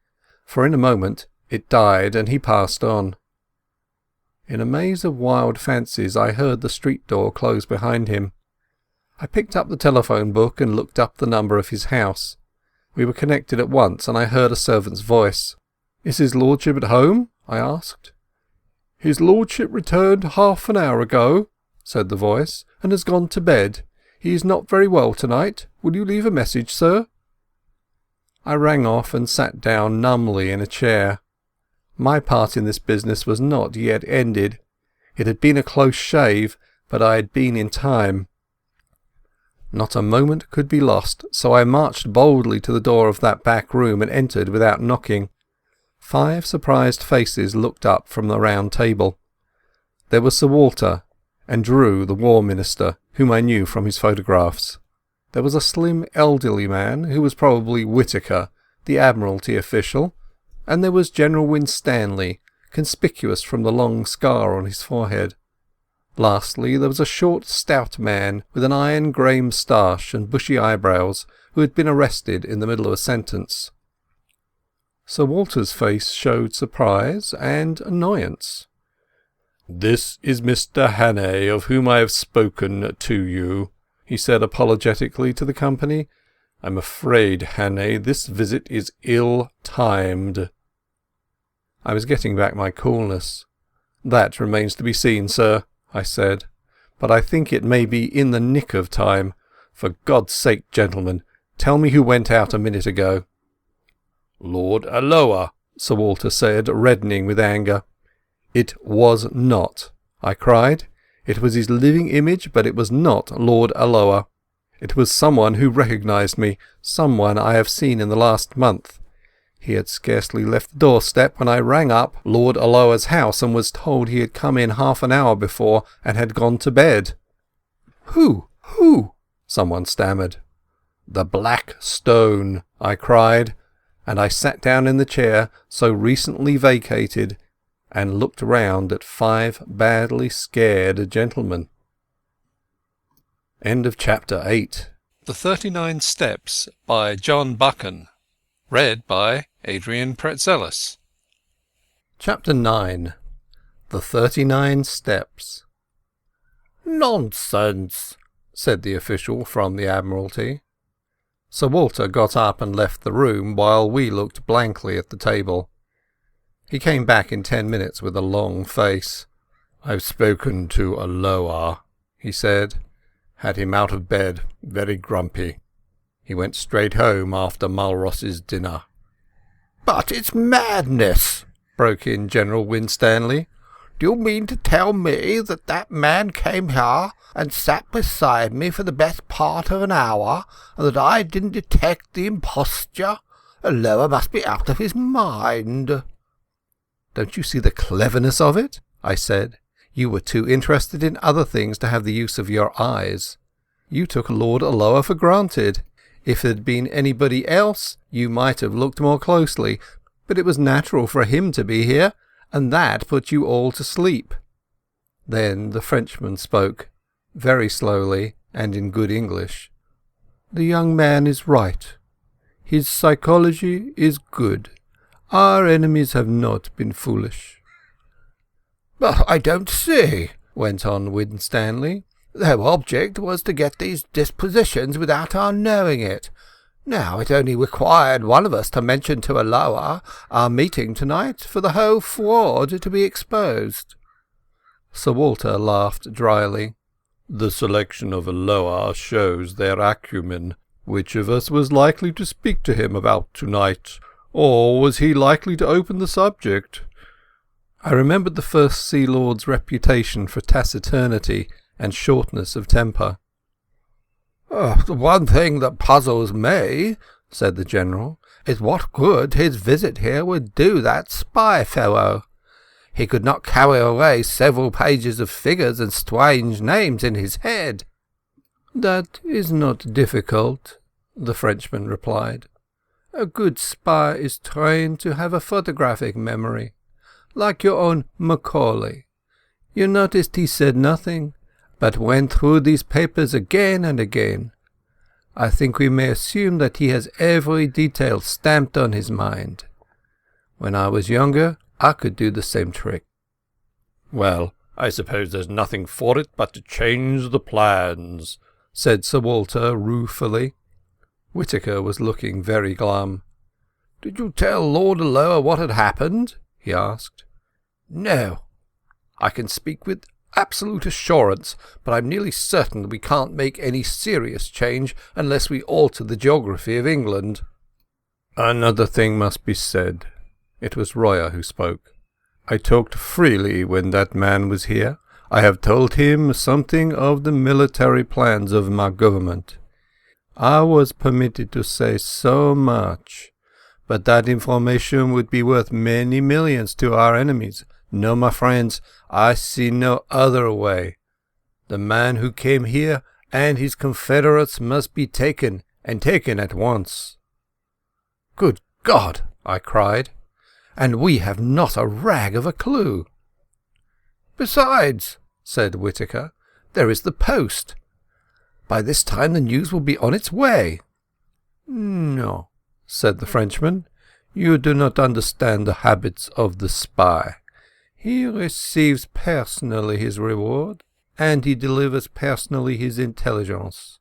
for in a moment it died and he passed on. In a maze of wild fancies I heard the street door close behind him. I picked up the telephone book and looked up the number of his house. We were connected at once, and I heard a servant's voice. "Is his lordship at home?" I asked. "His lordship returned half an hour ago," said the voice, "and has gone to bed. He is not very well tonight. Will you leave a message, sir?" I rang off and sat down numbly in a chair. My part in this business was not yet ended. It had been a close shave, but I had been in time. Not a moment could be lost, so I marched boldly to the door of that back room and entered without knocking. 5 surprised faces looked up from the round table. There was Sir Walter, and Drew, the War Minister, whom I knew from his photographs. There was a slim elderly man, who was probably Whittaker, the Admiralty official, and there was General Winstanley, conspicuous from the long scar on his forehead. Lastly, there was a short, stout man with an iron grey moustache and bushy eyebrows, who had been arrested in the middle of a sentence. Sir Walter's face showed surprise and annoyance. "This is Mr. Hannay, of whom I have spoken to you," he said apologetically to the company. "I'm afraid, Hannay, this visit is ill-timed." I was getting back my coolness. "That remains to be seen, sir," I said, "but I think it may be in the nick of time. For God's sake, gentlemen, tell me who went out a minute ago." "Lord Alloa," Sir Walter said, reddening with anger. "It was not," I cried. "It was his living image, but it was not Lord Alloa. It was someone who recognised me, someone I have seen in the last month. He had scarcely left the doorstep when I rang up Lord Alloa's house and was told he had come in half an hour before and had gone to bed." "Who? "Who?" someone stammered. "The Black Stone," I cried, and I sat down in the chair so recently vacated and looked round at 5 badly scared gentlemen. End of chapter 8. The 39 Steps by John Buchan. Read by Adrian Praetzellis. Chapter 9. The 39 Steps. "Nonsense," said the official from the Admiralty. Sir Walter got up and left the room while we looked blankly at the table. He came back in 10 minutes with a long face. "I've spoken to Aloha," he said. "Had him out of bed, very grumpy. He went straight home after Mulross's dinner." "But it's madness," broke in General Winstanley. "Do you mean to tell me that man came here and sat beside me for the best part of an hour, and that I didn't detect the imposture? Lower must be out of his mind." "Don't you see the cleverness of it?" I said. "You were too interested in other things to have the use of your eyes. You took Lord Alloa for granted. If it had been anybody else, you might have looked more closely, but it was natural for him to be here, and that put you all to sleep." Then the Frenchman spoke, very slowly and in good English. "The young man is right. His psychology is good. Our enemies have not been foolish." "But I don't see," went on Winstanley. "Their object was to get these dispositions without our knowing it. Now it only required one of us to mention to Aloha our meeting tonight for the whole fraud to be exposed." Sir Walter laughed dryly. "The selection of Aloha shows their acumen. Which of us was likely to speak to him about tonight? Or was he likely to open the subject?" I remembered the First Sea Lord's reputation for taciturnity and shortness of temper. "The one thing that puzzles me," said the General, "is what good his visit here would do that spy fellow. He could not carry away several pages of figures and strange names in his head." "That is not difficult," the Frenchman replied. "A good spy is trained to have a photographic memory, like your own Macaulay. You noticed he said nothing, but went through these papers again and again. I think we may assume that he has every detail stamped on his mind. When I was younger, I could do the same trick." "Well, I suppose there's nothing for it but to change the plans," said Sir Walter ruefully. Whittaker was looking very glum. "Did you tell Lord Alloa what had happened?" he asked. "No. I can speak with absolute assurance, but I'm nearly certain that we can't make any serious change unless we alter the geography of England." "Another thing must be said." It was Royer who spoke. "I talked freely when that man was here. I have told him something of the military plans of my government. I was permitted to say so much, but that information would be worth many millions to our enemies. No, my friends, I see no other way. The man who came here and his confederates must be taken, and taken at once." "Good God!" I cried. "And we have not a rag of a clue." "Besides," said Whittaker, "there is the post. By this time the news will be on its way." "No," said the Frenchman, "you do not understand the habits of the spy. He receives personally his reward, and he delivers personally his intelligence.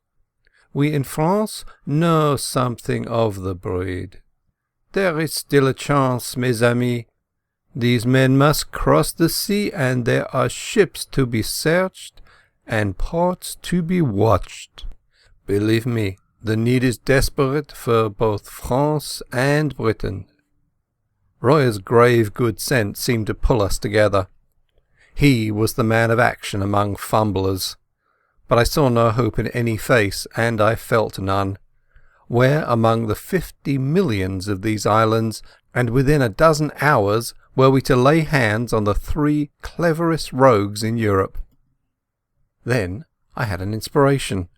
We in France know something of the breed. There is still a chance, mes amis. These men must cross the sea, and there are ships to be searched and ports to be watched. Believe me, the need is desperate for both France and Britain." Royer's grave good sense seemed to pull us together. He was the man of action among fumblers. But I saw no hope in any face, and I felt none. Where among the 50 millions of these islands, and within a dozen hours, were we to lay hands on the 3 cleverest rogues in Europe? Then I had an inspiration.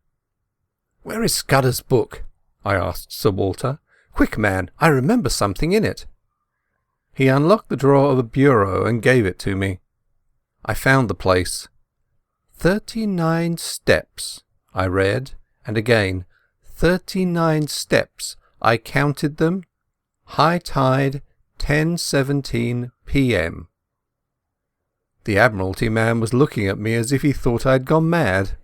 "Where is Scudder's book?" I asked Sir Walter. "Quick, man, I remember something in it." He unlocked the drawer of a bureau and gave it to me. I found the place. 39 steps, I read, and again, 39 steps. I counted them. High tide, 10:17 p.m. The Admiralty man was looking at me as if he thought I had gone mad.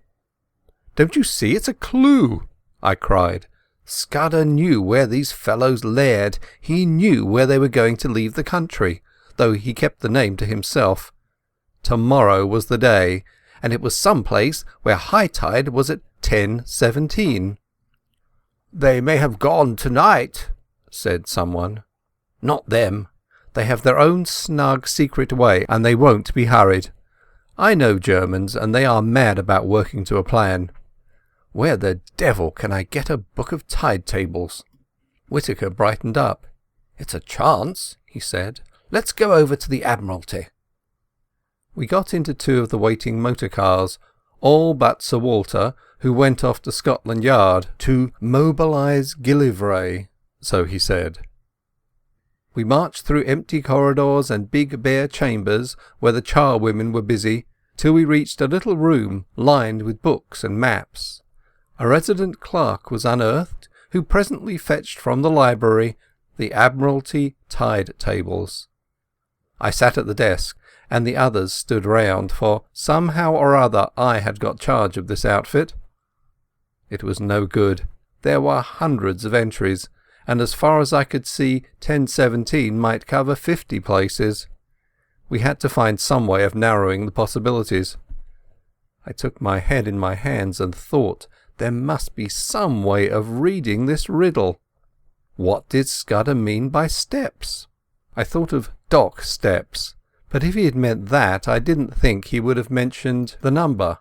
"Don't you see it's a clue?" I cried. "Scudder knew where these fellows laired. He knew where they were going to leave the country, though he kept the name to himself. Tomorrow was the day, and it was some place where high tide was at 10:17. "They may have gone tonight," said someone. "Not them. They have their own snug secret way, and they won't be hurried. I know Germans, and they are mad about working to a plan. Where the devil can I get a book of tide tables?" Whittaker brightened up. "It's a chance," he said. "Let's go over to the Admiralty." We got into two of the waiting motor cars, all but Sir Walter, who went off to Scotland Yard to mobilise Gillivray, so he said. We marched through empty corridors and big bare chambers where the charwomen were busy, till we reached a little room lined with books and maps. A resident clerk was unearthed, who presently fetched from the library the Admiralty tide tables. I sat at the desk, and the others stood round, for somehow or other I had got charge of this outfit. It was no good. There were hundreds of entries, and as far as I could see 10:17 might cover 50 places. We had to find some way of narrowing the possibilities. I took my head in my hands and thought there must be some way of reading this riddle. What did Scudder mean by steps? I thought of dock steps, but if he had meant that, I didn't think he would have mentioned the number.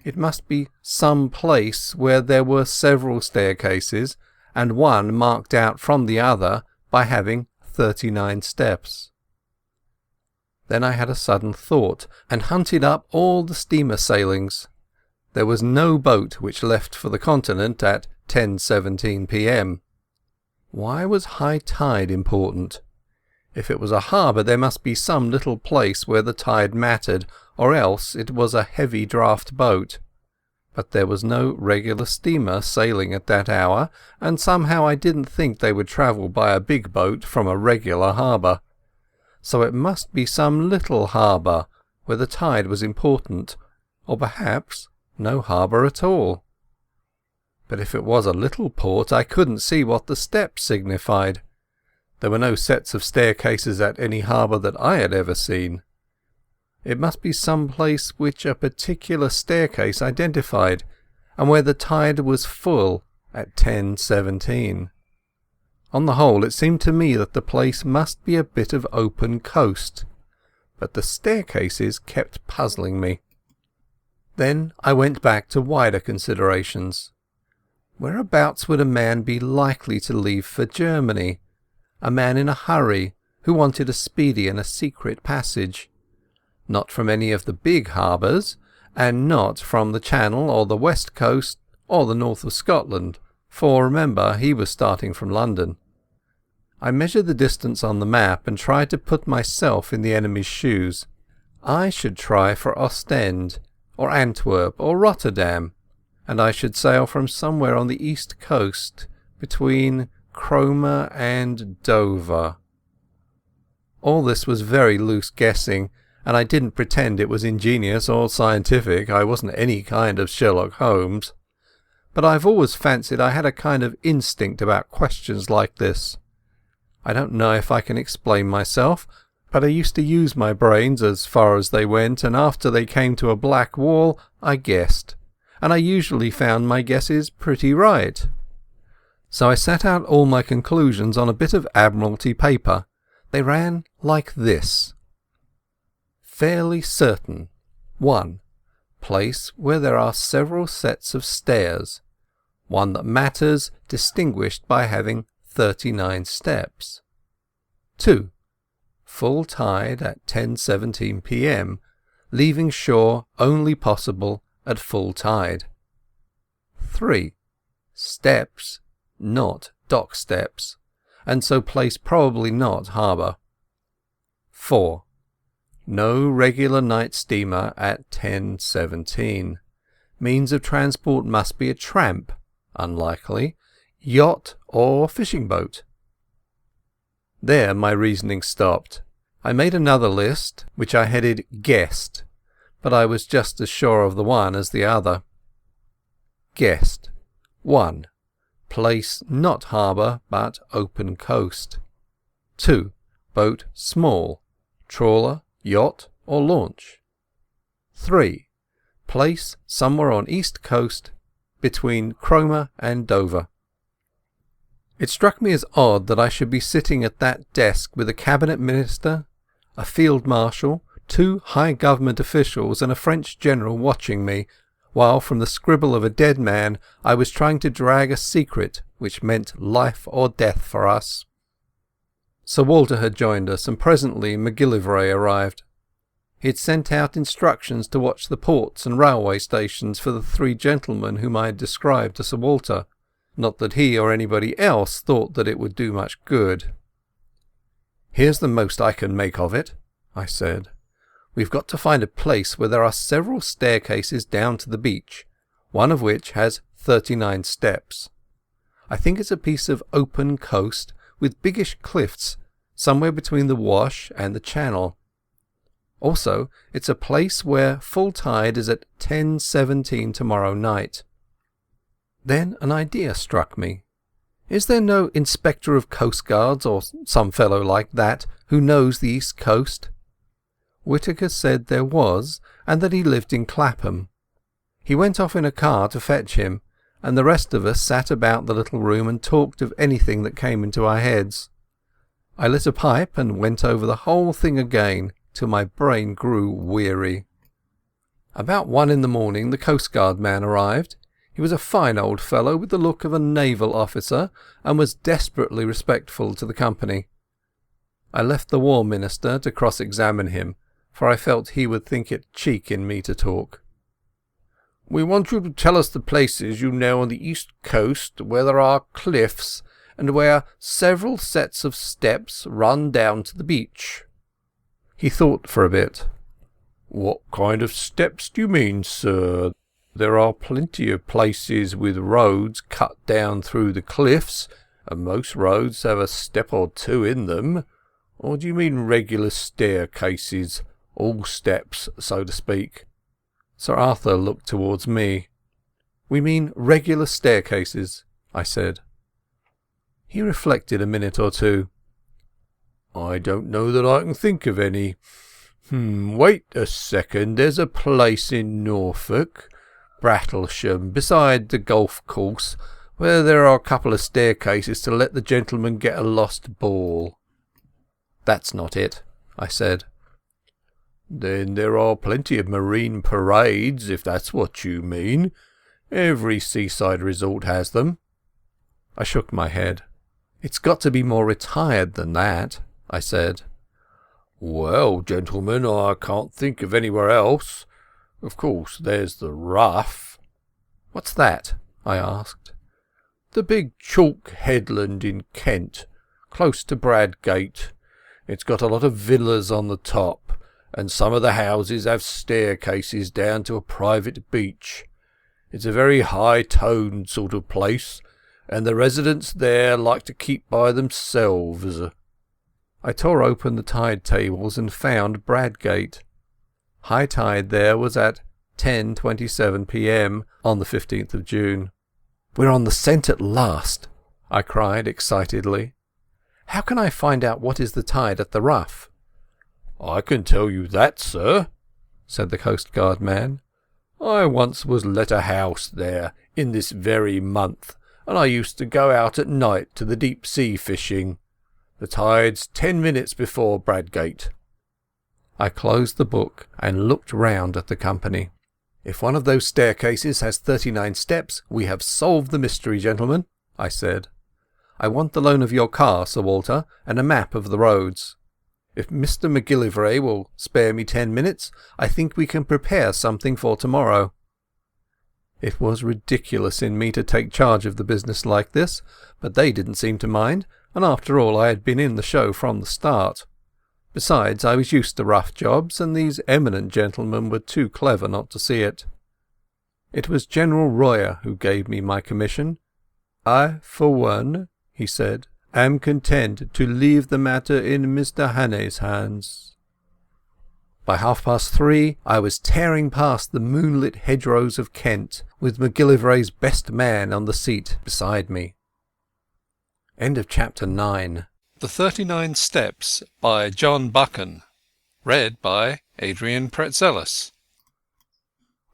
It must be some place where there were several staircases, and one marked out from the other by having 39 steps. Then I had a sudden thought, and hunted up all the steamer sailings. There was no boat which left for the continent at 10:17 p.m. Why was high tide important? If it was a harbour, there must be some little place where the tide mattered, or else it was a heavy draught boat. But there was no regular steamer sailing at that hour, and somehow I didn't think they would travel by a big boat from a regular harbour. So it must be some little harbour where the tide was important, or perhaps no harbour at all. But if it was a little port, I couldn't see what the steps signified. There were no sets of staircases at any harbour that I had ever seen. It must be some place which a particular staircase identified, and where the tide was full at 10:17. On the whole, it seemed to me that the place must be a bit of open coast, but the staircases kept puzzling me. Then I went back to wider considerations. Whereabouts would a man be likely to leave for Germany? A man in a hurry, who wanted a speedy and a secret passage. Not from any of the big harbours, and not from the Channel or the West Coast or the north of Scotland, for remember he was starting from London. I measured the distance on the map and tried to put myself in the enemy's shoes. I should try for Ostend, or Antwerp, or Rotterdam, and I should sail from somewhere on the east coast, between Cromer and Dover. All this was very loose guessing, and I didn't pretend it was ingenious or scientific. I wasn't any kind of Sherlock Holmes. But I've always fancied I had a kind of instinct about questions like this. I don't know if I can explain myself, but I used to use my brains as far as they went, and after they came to a black wall I guessed, and I usually found my guesses pretty right. So I set out all my conclusions on a bit of Admiralty paper. They ran like this. Fairly certain. 1. Place where there are several sets of stairs. One that matters, distinguished by having 39 steps. 2. Full tide at 10:17 p.m, leaving shore only possible at full tide. 3. Steps, not dock steps, and so place probably not harbour. 4. No regular night steamer at 10:17. Means of transport must be a tramp, unlikely, yacht or fishing boat. There my reasoning stopped. I made another list, which I headed Guessed, but I was just as sure of the one as the other. Guessed. 1. Place not harbour, but open coast. 2. Boat small, trawler, yacht or launch. 3. Place somewhere on east coast, between Cromer and Dover. It struck me as odd that I should be sitting at that desk with a cabinet minister, a field marshal, 2 high government officials and a French general watching me, while from the scribble of a dead man I was trying to drag a secret which meant life or death for us. Sir Walter had joined us, and presently MacGillivray arrived. He had sent out instructions to watch the ports and railway stations for the 3 gentlemen whom I had described to Sir Walter. Not that he or anybody else thought that it would do much good. "Here's the most I can make of it," I said. "We've got to find a place where there are several staircases down to the beach, one of which has 39 steps. I think it's a piece of open coast with biggish cliffs somewhere between the Wash and the Channel. Also, it's a place where full tide is at 10:17 tomorrow night." Then an idea struck me. Is there no inspector of coastguards or some fellow like that who knows the east coast? Whittaker said there was, and that he lived in Clapham. He went off in a car to fetch him, and the rest of us sat about the little room and talked of anything that came into our heads. I lit a pipe and went over the whole thing again till my brain grew weary. About 1 in the morning the coastguard man arrived. He was a fine old fellow with the look of a naval officer, and was desperately respectful to the company. I left the War Minister to cross-examine him, for I felt he would think it cheek in me to talk. "We want you to tell us the places you know on the east coast where there are cliffs, and where several sets of steps run down to the beach." He thought for a bit. "What kind of steps do you mean, sir? There are plenty of places with roads cut down through the cliffs, and most roads have a step or 2 in them. Or do you mean regular staircases, all steps, so to speak?" Sir Arthur looked towards me. "We mean regular staircases," I said. He reflected a minute or 2. "I don't know that I can think of any. Wait a second. There's a place in Norfolk, Brattlesham, beside the golf course, where there are a couple of staircases to let the gentleman get a lost ball." "That's not it," I said. "Then there are plenty of marine parades, if that's what you mean. Every seaside resort has them." I shook my head. "It's got to be more retired than that," I said. "Well, gentlemen, I can't think of anywhere else. Of course, there's the Rough." "What's that?" I asked. "The big chalk headland in Kent, close to Bradgate. It's got a lot of villas on the top, and some of the houses have staircases down to a private beach. It's a very high-toned sort of place, and the residents there like to keep by themselves." I tore open the tide tables and found Bradgate. High tide there was at 10:27 p.m. on the 15th of June. "We're on the scent at last," I cried excitedly. "How can I find out what is the tide at the Rough?" "I can tell you that, sir," said the coastguard man. "I once was let a house there in this very month, and I used to go out at night to the deep sea fishing. The tide's 10 minutes before Bradgate." I closed the book and looked round at the company. "If one of those staircases has 39 steps, we have solved the mystery, gentlemen," I said. "I want the loan of your car, Sir Walter, and a map of the roads. If Mr. MacGillivray will spare me 10 minutes, I think we can prepare something for tomorrow." It was ridiculous in me to take charge of the business like this, but they didn't seem to mind, and after all I had been in the show from the start. Besides, I was used to rough jobs, and these eminent gentlemen were too clever not to see it. It was General Royer who gave me my commission. "I, for one," he said, "am content to leave the matter in Mr. Hannay's hands." By 3:30 I was tearing past the moonlit hedgerows of Kent, with MacGillivray's best man on the seat beside me. End of chapter 9. The 39 Steps by John Buchan. Read by Adrian Praetzellis.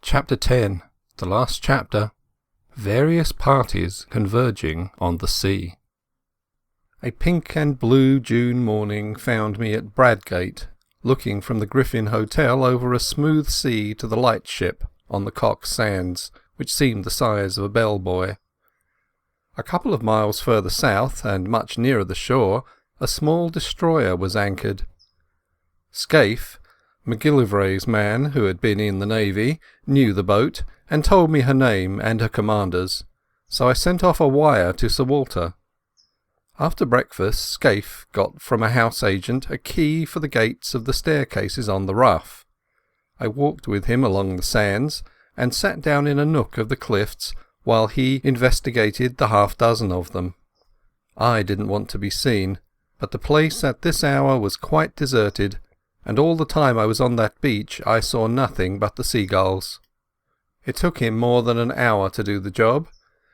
Chapter 10. The last chapter. Various parties converging on the sea. A pink and blue June morning found me at Bradgate, looking from the Griffin Hotel over a smooth sea to the lightship on the Cock Sands, which seemed the size of a bellboy. A couple of miles further south, and much nearer the shore, a small destroyer was anchored. Scaife, MacGillivray's man, who had been in the Navy, knew the boat, and told me her name and her commander's, so I sent off a wire to Sir Walter. After breakfast, Scaife got from a house agent a key for the gates of the staircases on the Rough. I walked with him along the sands, and sat down in a nook of the cliffs while he investigated the half-dozen of them. I didn't want to be seen, but the place at this hour was quite deserted, and all the time I was on that beach I saw nothing but the seagulls. It took him more than an hour to do the job,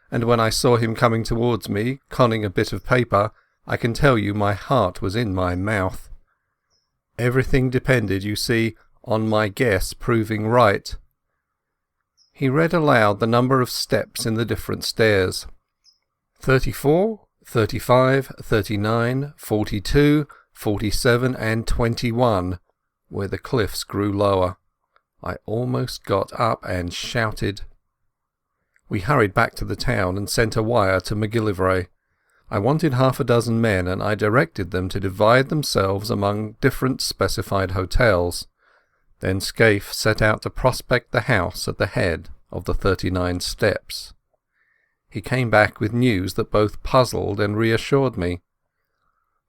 and when I saw him coming towards me, conning a bit of paper, I can tell you my heart was in my mouth. Everything depended, you see, on my guess proving right. He read aloud the number of steps in the different stairs. 34, 35, 39, 42, 47 and 21, where the cliffs grew lower. I almost got up and shouted. We hurried back to the town and sent a wire to MacGillivray. I wanted 6 men, and I directed them to divide themselves among different specified hotels. Then Scaife set out to prospect the house at the head of the 39 steps. He came back with news that both puzzled and reassured me.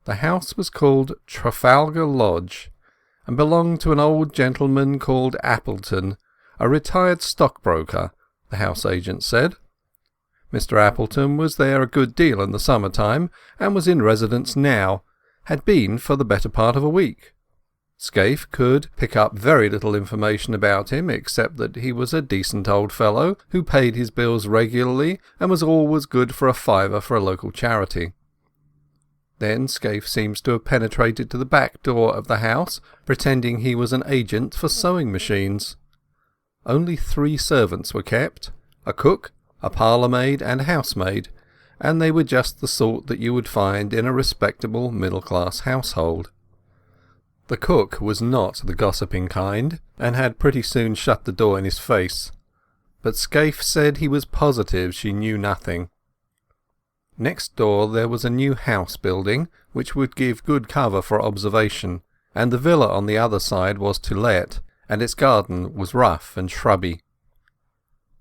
The house was called Trafalgar Lodge, and belonged to an old gentleman called Appleton, a retired stockbroker, the house agent said. Mr. Appleton was there a good deal in the summer-time, and was in residence now, had been for the better part of a week. Scaife could pick up very little information about him, except that he was a decent old fellow who paid his bills regularly and was always good for a fiver for a local charity. Then Scaife seems to have penetrated to the back door of the house, pretending he was an agent for sewing machines. Only 3 servants were kept, a cook, a parlour-maid and a housemaid, and they were just the sort that you would find in a respectable middle-class household. The cook was not the gossiping kind, and had pretty soon shut the door in his face, but Scaife said he was positive she knew nothing. Next door there was a new house building, which would give good cover for observation, and the villa on the other side was to let, and its garden was rough and shrubby.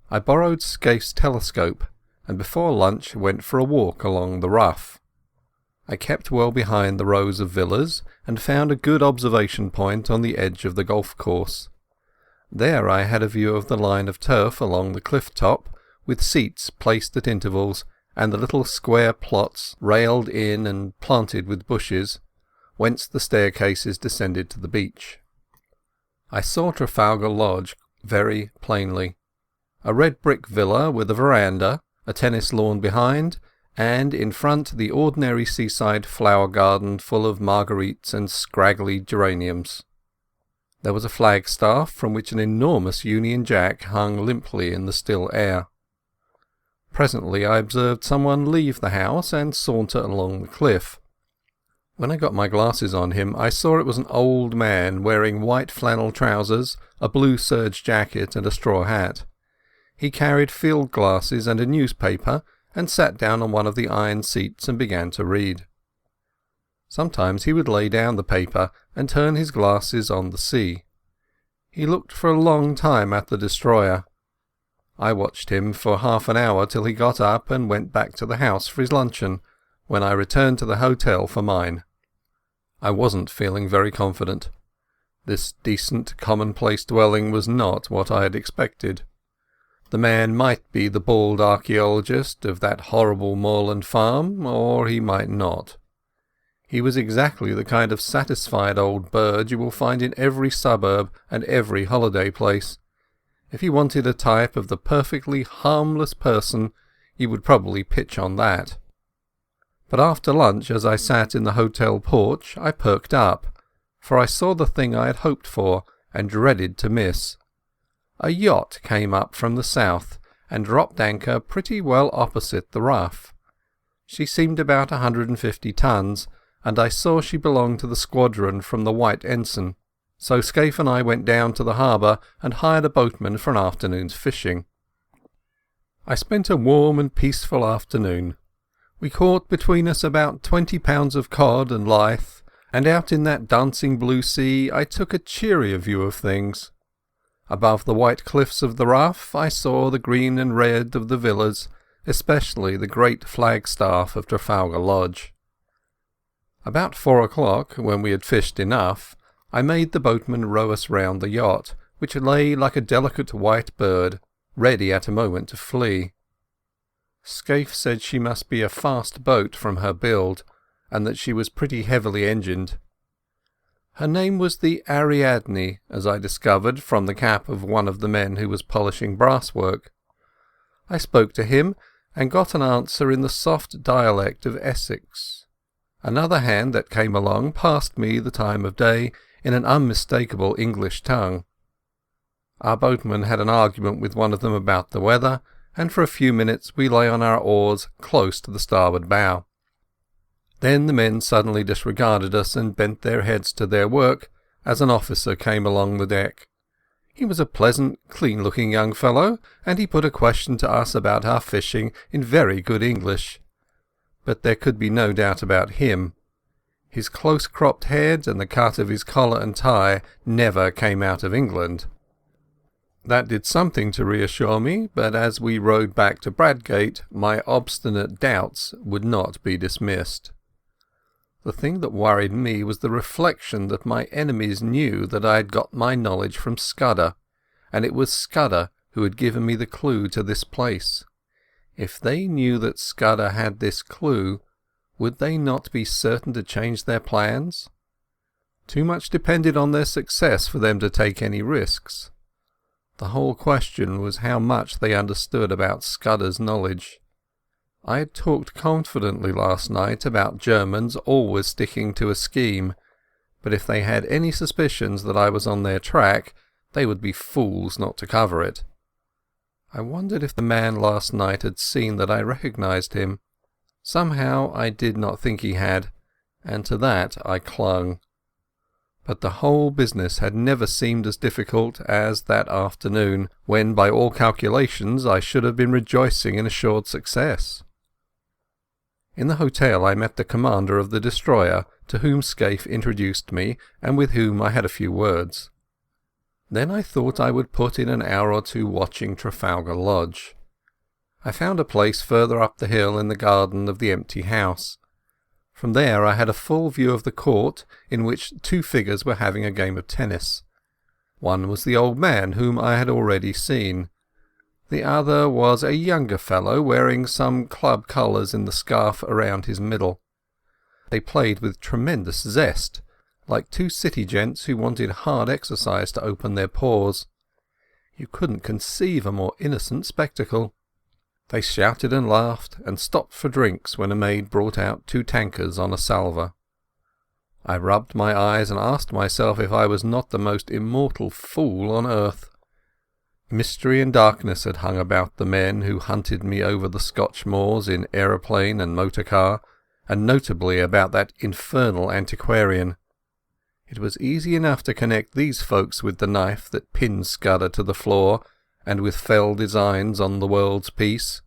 I borrowed Scaife's telescope, and before lunch went for a walk along the Rough. I kept well behind the rows of villas, and found a good observation point on the edge of the golf course. There I had a view of the line of turf along the cliff top, with seats placed at intervals, and the little square plots railed in and planted with bushes, whence the staircases descended to the beach. I saw Trafalgar Lodge very plainly. A red brick villa with a verandah, a tennis lawn behind, and in front the ordinary seaside flower garden full of marguerites and scraggly geraniums. There was a flagstaff from which an enormous Union Jack hung limply in the still air. Presently I observed someone leave the house and saunter along the cliff. When I got my glasses on him, I saw it was an old man wearing white flannel trousers, a blue serge jacket and a straw hat. He carried field glasses and a newspaper, and sat down on one of the iron seats and began to read. Sometimes he would lay down the paper and turn his glasses on the sea. He looked for a long time at the destroyer. I watched him for half an hour till he got up and went back to the house for his luncheon, when I returned to the hotel for mine. I wasn't feeling very confident. This decent, commonplace dwelling was not what I had expected. The man might be the bald archaeologist of that horrible moorland farm, or he might not. He was exactly the kind of satisfied old bird you will find in every suburb and every holiday place. If you wanted a type of the perfectly harmless person, you would probably pitch on that. But after lunch, as I sat in the hotel porch, I perked up, for I saw the thing I had hoped for and dreaded to miss. A yacht came up from the south and dropped anchor pretty well opposite the Rough. She seemed about 150 tons, and I saw she belonged to the squadron from the White Ensign, so Scaife and I went down to the harbour and hired a boatman for an afternoon's fishing. I spent a warm and peaceful afternoon. We caught between us about 20 pounds of cod and lythe, and out in that dancing blue sea I took a cheerier view of things. Above the white cliffs of the Rough I saw the green and red of the villas, especially the great flagstaff of Trafalgar Lodge. About 4 o'clock, when we had fished enough, I made the boatman row us round the yacht, which lay like a delicate white bird, ready at a moment to flee. Scaife said she must be a fast boat from her build, and that she was pretty heavily engined. Her name was the Ariadne, as I discovered from the cap of one of the men who was polishing brasswork. I spoke to him, and got an answer in the soft dialect of Essex. Another hand that came along passed me the time of day in an unmistakable English tongue. Our boatman had an argument with one of them about the weather, and for a few minutes we lay on our oars close to the starboard bow. Then the men suddenly disregarded us and bent their heads to their work as an officer came along the deck. He was a pleasant, clean-looking young fellow, and he put a question to us about our fishing in very good English. But there could be no doubt about him. His close-cropped head and the cut of his collar and tie never came out of England. That did something to reassure me, but as we rowed back to Bradgate, my obstinate doubts would not be dismissed. The thing that worried me was the reflection that my enemies knew that I had got my knowledge from Scudder, and it was Scudder who had given me the clue to this place. If they knew that Scudder had this clue, would they not be certain to change their plans? Too much depended on their success for them to take any risks. The whole question was how much they understood about Scudder's knowledge. I had talked confidently last night about Germans always sticking to a scheme, but if they had any suspicions that I was on their track, they would be fools not to cover it. I wondered if the man last night had seen that I recognized him. Somehow I did not think he had, and to that I clung. But the whole business had never seemed as difficult as that afternoon, when by all calculations I should have been rejoicing in assured success. In the hotel I met the commander of the destroyer, to whom Scaife introduced me, and with whom I had a few words. Then I thought I would put in an hour or two watching Trafalgar Lodge. I found a place further up the hill in the garden of the empty house. From there I had a full view of the court, in which two figures were having a game of tennis. One was the old man whom I had already seen. The other was a younger fellow wearing some club colours in the scarf around his middle. They played with tremendous zest, like two city gents who wanted hard exercise to open their pores. You couldn't conceive a more innocent spectacle. They shouted and laughed, and stopped for drinks when a maid brought out 2 tankards on a salver. I rubbed my eyes and asked myself if I was not the most immortal fool on earth. Mystery and darkness had hung about the men who hunted me over the Scotch moors in aeroplane and motor car, and notably about that infernal antiquarian. It was easy enough to connect these folks with the knife that pinned Scudder to the floor, and with fell designs on the world's peace.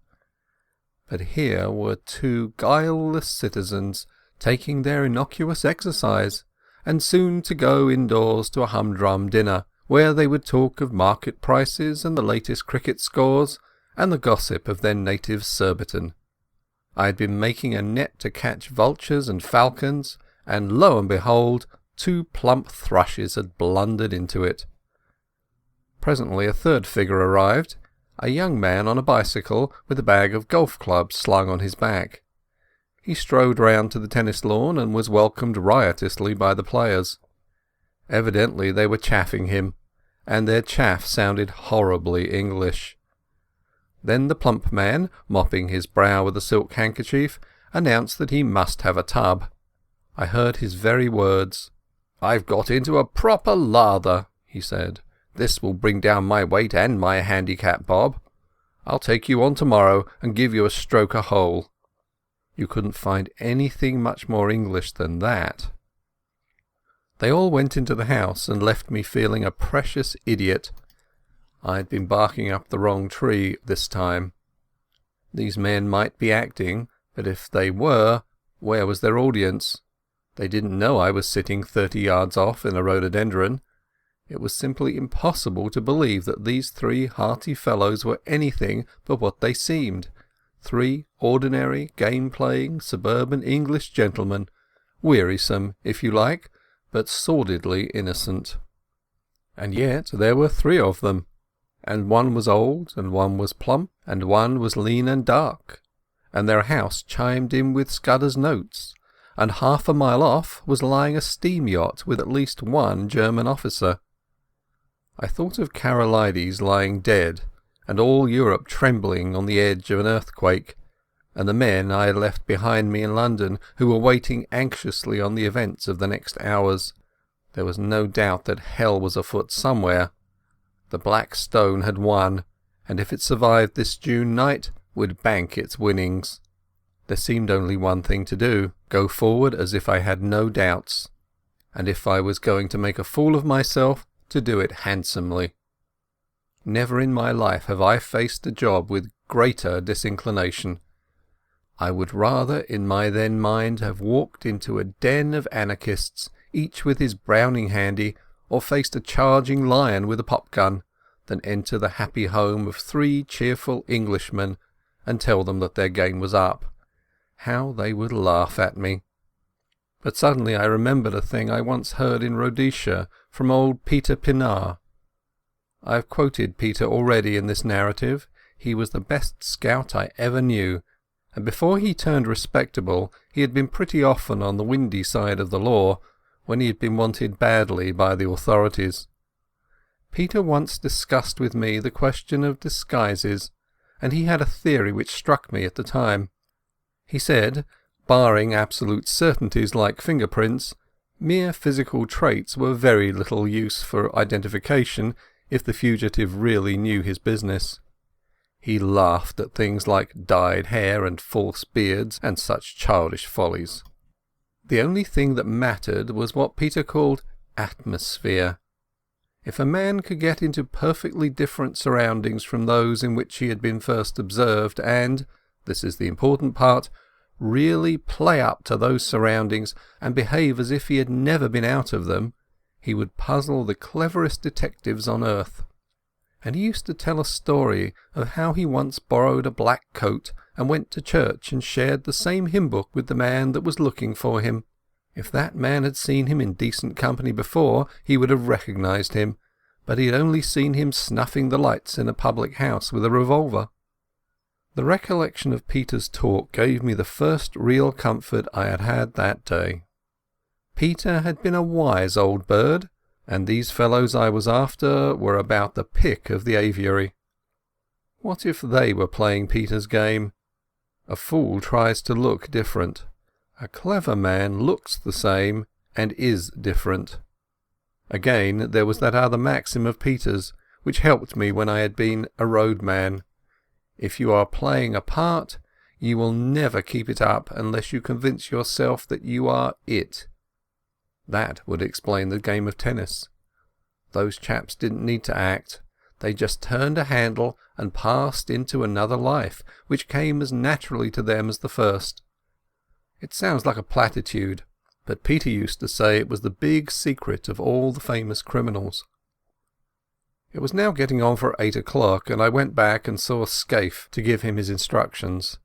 But here were 2 guileless citizens taking their innocuous exercise, and soon to go indoors to a humdrum dinner, where they would talk of market prices and the latest cricket scores and the gossip of their native Surbiton. I had been making a net to catch vultures and falcons, and lo and behold, 2 plump thrushes had blundered into it. Presently a third figure arrived, a young man on a bicycle with a bag of golf clubs slung on his back. He strode round to the tennis lawn and was welcomed riotously by the players. Evidently they were chaffing him, and their chaff sounded horribly English. Then the plump man, mopping his brow with a silk handkerchief, announced that he must have a tub. I heard his very words. "I've got into a proper lather," he said. "This will bring down my weight and my handicap, Bob. I'll take you on tomorrow and give you a stroke a hole." You couldn't find anything much more English than that. They all went into the house and left me feeling a precious idiot. I had been barking up the wrong tree this time. These men might be acting, but if they were, where was their audience? They didn't know I was sitting 30 yards off in a rhododendron. It was simply impossible to believe that these 3 hearty fellows were anything but what they seemed. 3 ordinary, game-playing, suburban English gentlemen, wearisome, if you like, but sordidly innocent. And yet there were 3 of them, and one was old, and one was plump, and one was lean and dark, and their house chimed in with Scudder's notes, and half a mile off was lying a steam yacht with at least one German officer. I thought of Karolides lying dead, and all Europe trembling on the edge of an earthquake, and the men I had left behind me in London who were waiting anxiously on the events of the next hours. There was no doubt that hell was afoot somewhere. The Black Stone had won, and if it survived this June night, would bank its winnings. There seemed only one thing to do, go forward as if I had no doubts, and if I was going to make a fool of myself, to do it handsomely. Never in my life have I faced a job with greater disinclination. I would rather in my then mind have walked into a den of anarchists, each with his Browning handy, or faced a charging lion with a pop-gun, than enter the happy home of 3 cheerful Englishmen and tell them that their game was up. How they would laugh at me. But suddenly I remembered a thing I once heard in Rhodesia from old Peter Pinar. I have quoted Peter already in this narrative. He was the best scout I ever knew, and before he turned respectable he had been pretty often on the windy side of the law, when he had been wanted badly by the authorities. Peter once discussed with me the question of disguises, and he had a theory which struck me at the time. He said, barring absolute certainties like fingerprints, mere physical traits were very little use for identification if the fugitive really knew his business. He laughed at things like dyed hair and false beards and such childish follies. The only thing that mattered was what Peter called atmosphere. If a man could get into perfectly different surroundings from those in which he had been first observed and, this is the important part, really play up to those surroundings and behave as if he had never been out of them, he would puzzle the cleverest detectives on earth. And he used to tell a story of how he once borrowed a black coat and went to church and shared the same hymn book with the man that was looking for him. If that man had seen him in decent company before, he would have recognized him, but he had only seen him snuffing the lights in a public house with a revolver. The recollection of Peter's talk gave me the first real comfort I had had that day. Peter had been a wise old bird, and these fellows I was after were about the pick of the aviary. What if they were playing Peter's game? A fool tries to look different. A clever man looks the same and is different. Again, there was that other maxim of Peter's, which helped me when I had been a roadman. If you are playing a part, you will never keep it up unless you convince yourself that you are it. That would explain the game of tennis. Those chaps didn't need to act. They just turned a handle and passed into another life, which came as naturally to them as the first. It sounds like a platitude, but Peter used to say it was the big secret of all the famous criminals. It was now getting on for 8 o'clock, and I went back and saw Scaife to give him his instructions.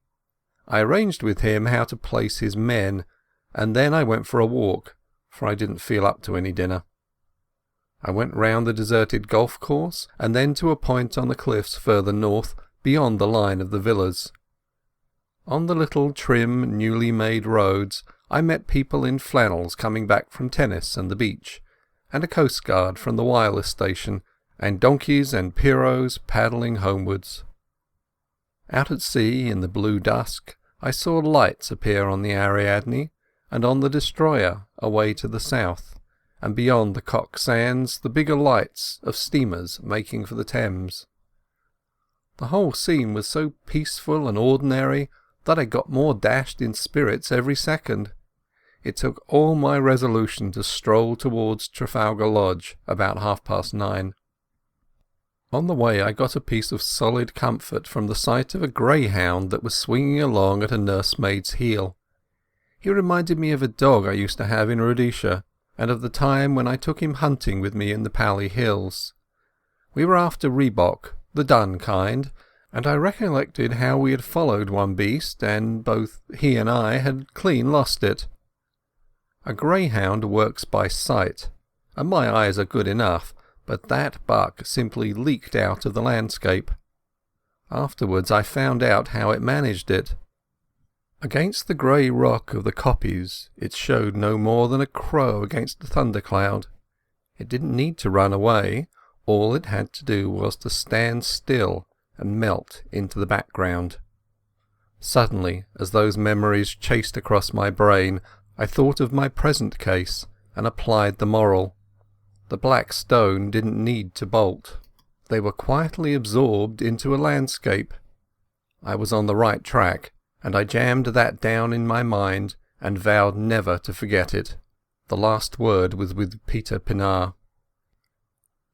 I arranged with him how to place his men, and then I went for a walk, for I didn't feel up to any dinner. I went round the deserted golf course, and then to a point on the cliffs further north, beyond the line of the villas. On the little trim, newly made roads I met people in flannels coming back from tennis and the beach, and a coastguard from the wireless station, and donkeys and pirogues paddling homewards. Out at sea in the blue dusk I saw lights appear on the Ariadne, and on the destroyer away to the south, and beyond the Cock Sands the bigger lights of steamers making for the Thames. The whole scene was so peaceful and ordinary that I got more dashed in spirits every second. It took all my resolution to stroll towards Trafalgar Lodge about 9:30. On the way I got a piece of solid comfort from the sight of a greyhound that was swinging along at a nursemaid's heel. He reminded me of a dog I used to have in Rhodesia, and of the time when I took him hunting with me in the Pali Hills. We were after rhebok, the dun kind, and I recollected how we had followed one beast, and both he and I had clean lost it. A greyhound works by sight, and my eyes are good enough, but that buck simply leaked out of the landscape. Afterwards I found out how it managed it. Against the grey rock of the kopjes it showed no more than a crow against a thundercloud. It didn't need to run away. All it had to do was to stand still and melt into the background. Suddenly, as those memories chased across my brain, I thought of my present case and applied the moral. The black stone didn't need to bolt. They were quietly absorbed into a landscape. I was on the right track, and I jammed that down in my mind and vowed never to forget it. The last word was with Peter Pienaar.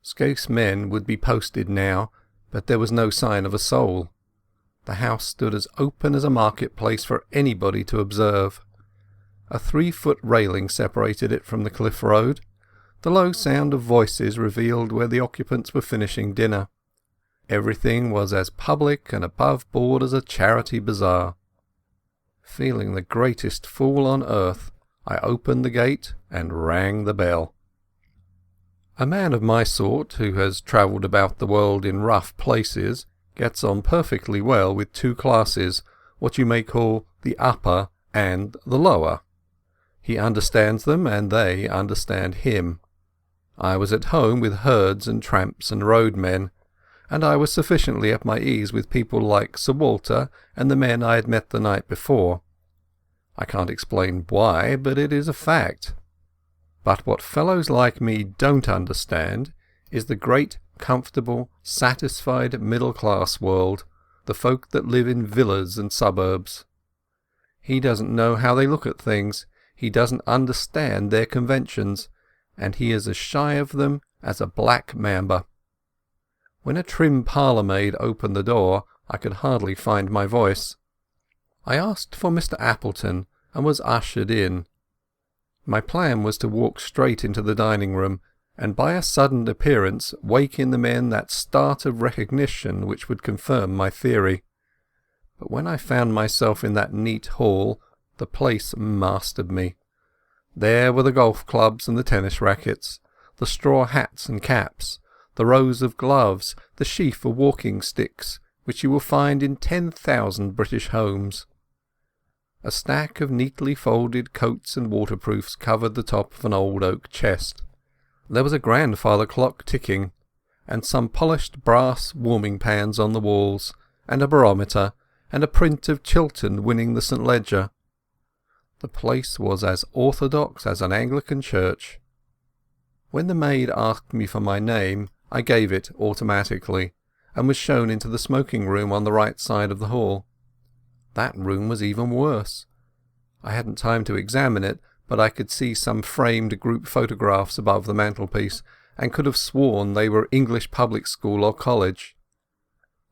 Scaife's men would be posted now, but there was no sign of a soul. The house stood as open as a marketplace for anybody to observe. A 3-foot railing separated it from the cliff road. The low sound of voices revealed where the occupants were finishing dinner. Everything was as public and above board as a charity bazaar. Feeling the greatest fool on earth, I opened the gate and rang the bell. A man of my sort, who has travelled about the world in rough places, gets on perfectly well with 2 classes, what you may call the upper and the lower. He understands them, and they understand him. I was at home with herds and tramps and roadmen, and I was sufficiently at my ease with people like Sir Walter and the men I had met the night before. I can't explain why, but it is a fact. But what fellows like me don't understand is the great, comfortable, satisfied middle-class world, the folk that live in villas and suburbs. He doesn't know how they look at things, he doesn't understand their conventions, and he is as shy of them as a black mamba. When a trim parlour-maid opened the door, I could hardly find my voice. I asked for Mr. Appleton, and was ushered in. My plan was to walk straight into the dining-room, and by a sudden appearance wake in the men that start of recognition which would confirm my theory. But when I found myself in that neat hall, the place mastered me. There were the golf clubs and the tennis rackets, the straw hats and caps, the rows of gloves, the sheaf of walking sticks, which you will find in 10,000 British homes. A stack of neatly folded coats and waterproofs covered the top of an old oak chest. There was a grandfather clock ticking, and some polished brass warming pans on the walls, and a barometer, and a print of Chiltern winning the St. Ledger. The place was as orthodox as an Anglican church. When the maid asked me for my name, I gave it automatically, and was shown into the smoking room on the right side of the hall. That room was even worse. I hadn't time to examine it, but I could see some framed group photographs above the mantelpiece, and could have sworn they were English public school or college.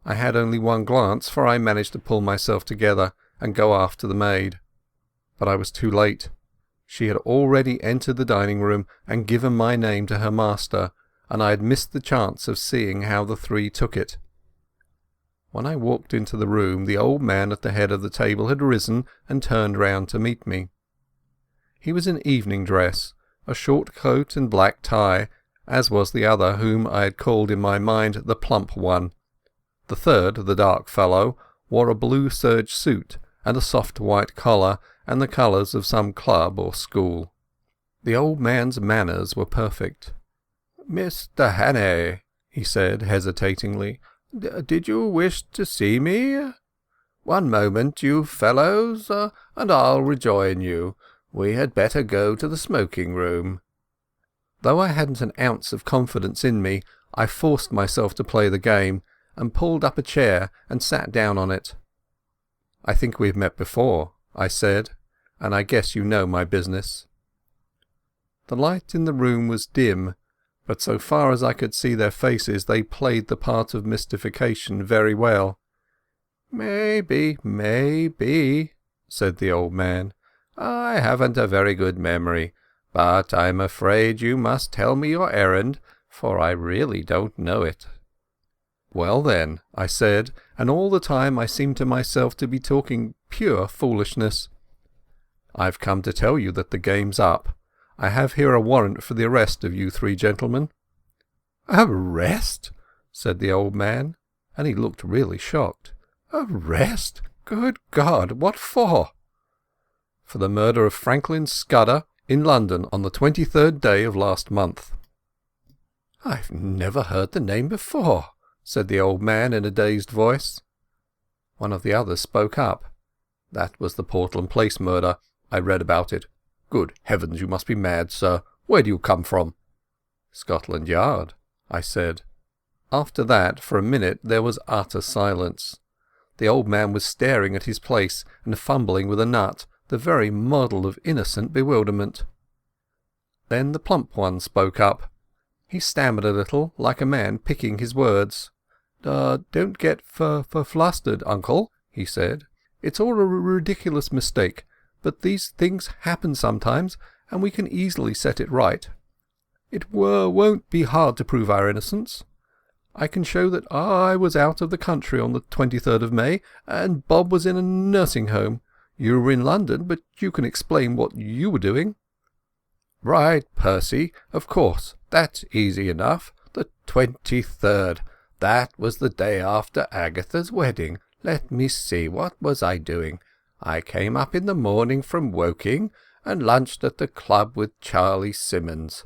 I had only one glance, for I managed to pull myself together and go after the maid. But I was too late. She had already entered the dining-room and given my name to her master, and I had missed the chance of seeing how the three took it. When I walked into the room, the old man at the head of the table had risen and turned round to meet me. He was in evening dress, a short coat and black tie, as was the other whom I had called in my mind the plump one. The third, the dark fellow, wore a blue serge suit and a soft white collar and the colours of some club or school. The old man's manners were perfect. "Mr. Hannay," he said hesitatingly, "did you wish to see me? One moment, you fellows, and I'll rejoin you. We had better go to the smoking-room." Though I hadn't an ounce of confidence in me, I forced myself to play the game, and pulled up a chair and sat down on it. "I think we've met before," I said, "and I guess you know my business." The light in the room was dim, but so far as I could see their faces they played the part of mystification very well. "Maybe, said the old man. "I haven't a very good memory, but I'm afraid you must tell me your errand, for I really don't know it." "Well then," I said, and all the time I seemed to myself to be talking pure foolishness, "I've come to tell you that the game's up. I have here a warrant for the arrest of you three gentlemen." "Arrest?" said the old man, and he looked really shocked. "Arrest? Good God, what for?" "For the murder of Franklin Scudder in London on the 23rd day of last month." "I've never heard the name before," said the old man in a dazed voice. One of the others spoke up. "That was the Portland Place murder. I read about it." "Good heavens, you must be mad, sir. Where do you come from?" "Scotland Yard," I said. After that, for a minute, there was utter silence. The old man was staring at his place and fumbling with a nut, the very model of innocent bewilderment. Then the plump one spoke up. He stammered a little, like a man picking his words. "Don't get flustered, uncle," he said. "It's all a ridiculous mistake, but these things happen sometimes, and we can easily set it right. It won't be hard to prove our innocence. I can show that I was out of the country on the 23rd of May, and Bob was in a nursing home. You were in London, but you can explain what you were doing." "Right, Percy, of course, that's easy enough. The 23rd. That was the day after Agatha's wedding. Let me see, what was I doing? I came up in the morning from Woking, and lunched at the club with Charlie Simmons.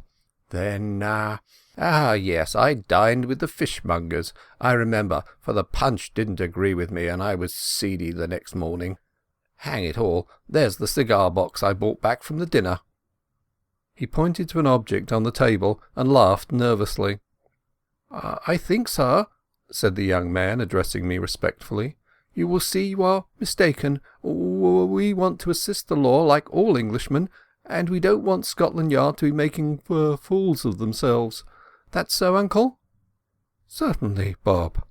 Then, yes, I dined with the fishmongers, I remember, for the punch didn't agree with me, and I was seedy the next morning. Hang it all, there's the cigar box I brought back from the dinner." He pointed to an object on the table and laughed nervously. "I think, sir," said the young man, addressing me respectfully, "you will see you are mistaken. We want to assist the law like all Englishmen, and we don't want Scotland Yard to be making fools of themselves. That's so, uncle?" "Certainly, Bob."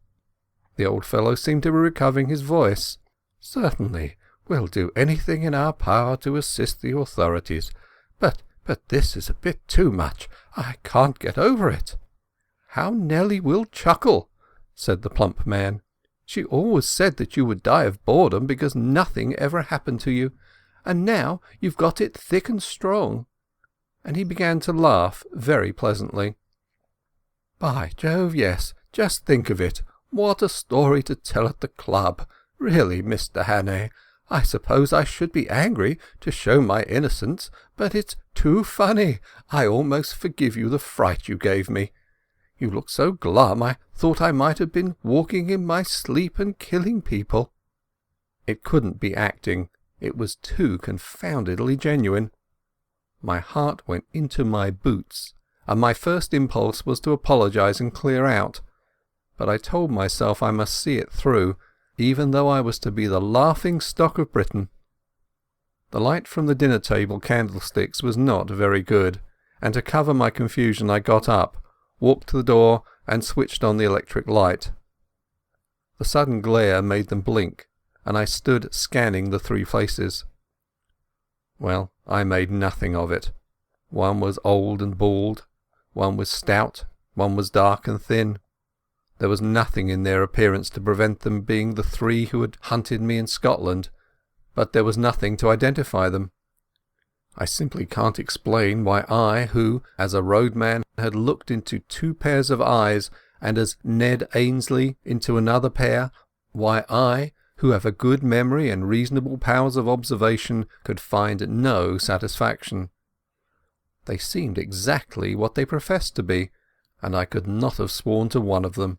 The old fellow seemed to be recovering his voice. "Certainly, we'll do anything in our power to assist the authorities. But this is a bit too much. I can't get over it." "How Nellie will chuckle," said the plump man. "She always said that you would die of boredom because nothing ever happened to you, and now you've got it thick and strong." And he began to laugh very pleasantly. "By Jove, yes, just think of it. What a story to tell at the club. Really, Mr. Hannay, I suppose I should be angry to show my innocence, but it's too funny. I almost forgive you the fright you gave me. You looked so glum I thought I might have been walking in my sleep and killing people." It couldn't be acting. It was too confoundedly genuine. My heart went into my boots, and my first impulse was to apologize and clear out. But I told myself I must see it through, even though I was to be the laughing-stock of Britain. The light from the dinner-table candlesticks was not very good, and to cover my confusion I got up, walked to the door, and switched on the electric light. The sudden glare made them blink, and I stood scanning the three faces. Well, I made nothing of it. One was old and bald, one was stout, One was dark and thin. There was nothing in their appearance to prevent them being the three who had hunted me in Scotland, but there was nothing to identify them. I simply can't explain why I, who, as a roadman, had looked into 2 pairs of eyes, and as Ned Ainsley into another pair, why I, who have a good memory and reasonable powers of observation, could find no satisfaction. They seemed exactly what they professed to be, and I could not have sworn to one of them.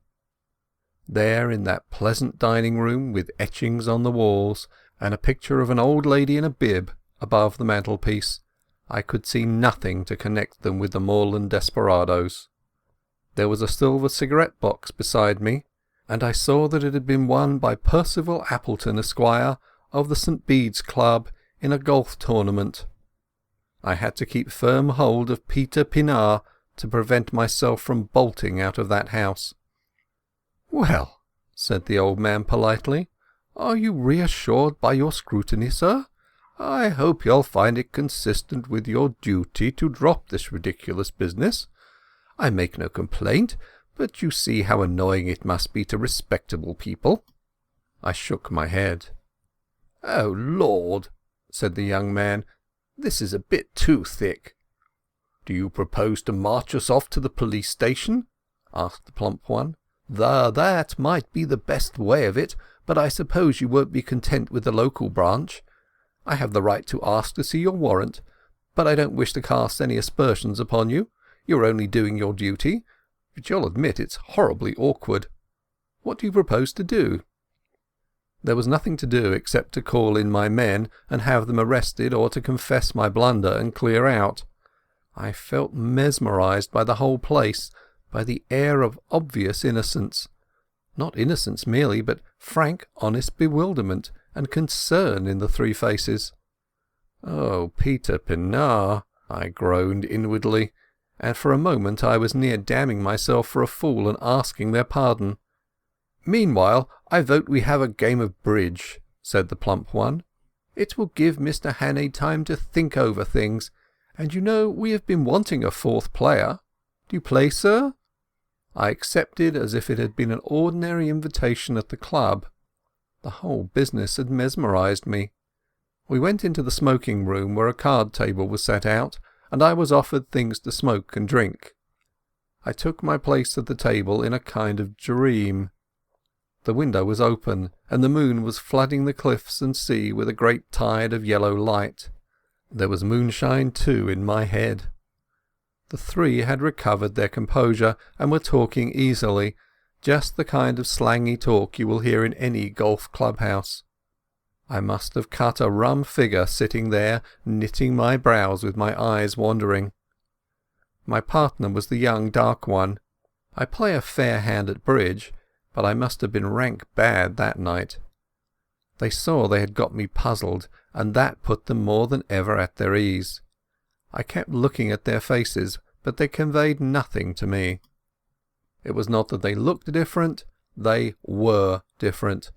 There in that pleasant dining-room, with etchings on the walls, and a picture of an old lady in a bib above the mantelpiece, I could see nothing to connect them with the moorland desperadoes. There was a silver cigarette-box beside me, and I saw that it had been won by Percival Appleton, Esquire, of the St. Bede's Club, in a golf tournament. I had to keep firm hold of Peter Pinar to prevent myself from bolting out of that house. "Well," said the old man politely, "are you reassured by your scrutiny, sir? I hope you'll find it consistent with your duty to drop this ridiculous business. I make no complaint, but you see how annoying it must be to respectable people." I shook my head. "Oh, Lord," said the young man, "this is a bit too thick." "Do you propose to march us off to the police station?" asked the plump one. "That might be the best way of it, but I suppose you won't be content with the local branch. I have the right to ask to see your warrant, but I don't wish to cast any aspersions upon you. You're only doing your duty, but you'll admit it's horribly awkward. What do you propose to do?" There was nothing to do except to call in my men and have them arrested, or to confess my blunder and clear out. I felt mesmerized by the whole place, by the air of obvious innocence. Not innocence merely, but frank, honest bewilderment and concern in the 3 faces. "Oh, Peter Pinar," I groaned inwardly, and for a moment I was near damning myself for a fool and asking their pardon. "Meanwhile, I vote we have a game of bridge," said the plump one. "It will give Mr. Hannay time to think over things, and you know we have been wanting a 4th player. Do you play, sir?" I accepted as if it had been an ordinary invitation at the club. The whole business had mesmerized me. We went into the smoking room where a card table was set out, and I was offered things to smoke and drink. I took my place at the table in a kind of dream. The window was open, and the moon was flooding the cliffs and sea with a great tide of yellow light. There was moonshine, too, in my head. The 3 had recovered their composure and were talking easily, just the kind of slangy talk you will hear in any golf clubhouse. I must have cut a rum figure sitting there, knitting my brows with my eyes wandering. My partner was the young dark one. I play a fair hand at bridge, but I must have been rank bad that night. They saw they had got me puzzled, and that put them more than ever at their ease. I kept looking at their faces, but they conveyed nothing to me. It was not that they looked different, they were different.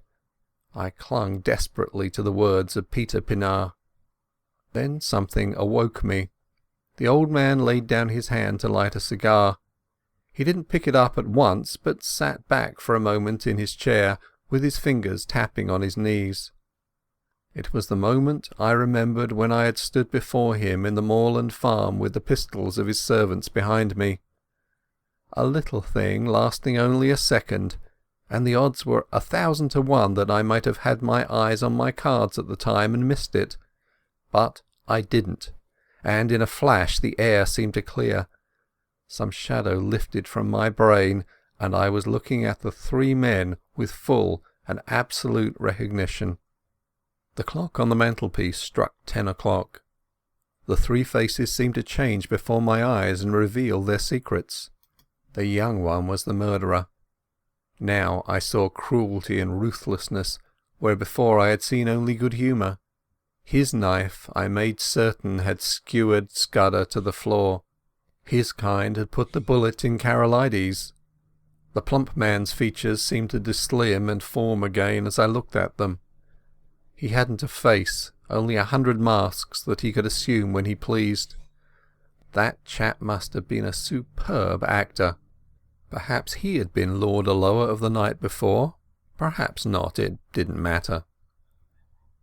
I clung desperately to the words of Peter Pinar. Then something awoke me. The old man laid down his hand to light a cigar. He didn't pick it up at once, but sat back for a moment in his chair, with his fingers tapping on his knees. It was the moment I remembered when I had stood before him in the moorland farm with the pistols of his servants behind me. A little thing lasting only a second, and the odds were 1,000 to 1 that I might have had my eyes on my cards at the time and missed it. But I didn't, and in a flash the air seemed to clear. Some shadow lifted from my brain, and I was looking at the 3 men with full and absolute recognition. The clock on the mantelpiece struck 10 o'clock. The 3 faces seemed to change before my eyes and reveal their secrets. The young one was the murderer. Now I saw cruelty and ruthlessness where before I had seen only good humour. His knife, I made certain, had skewered Scudder to the floor. His kind had put the bullet in Karolides. The plump man's features seemed to dislim and form again as I looked at them. He hadn't a face, only 100 masks that he could assume when he pleased. That chap must have been a superb actor. Perhaps he had been Lord Alloa of the night before. Perhaps not. It didn't matter.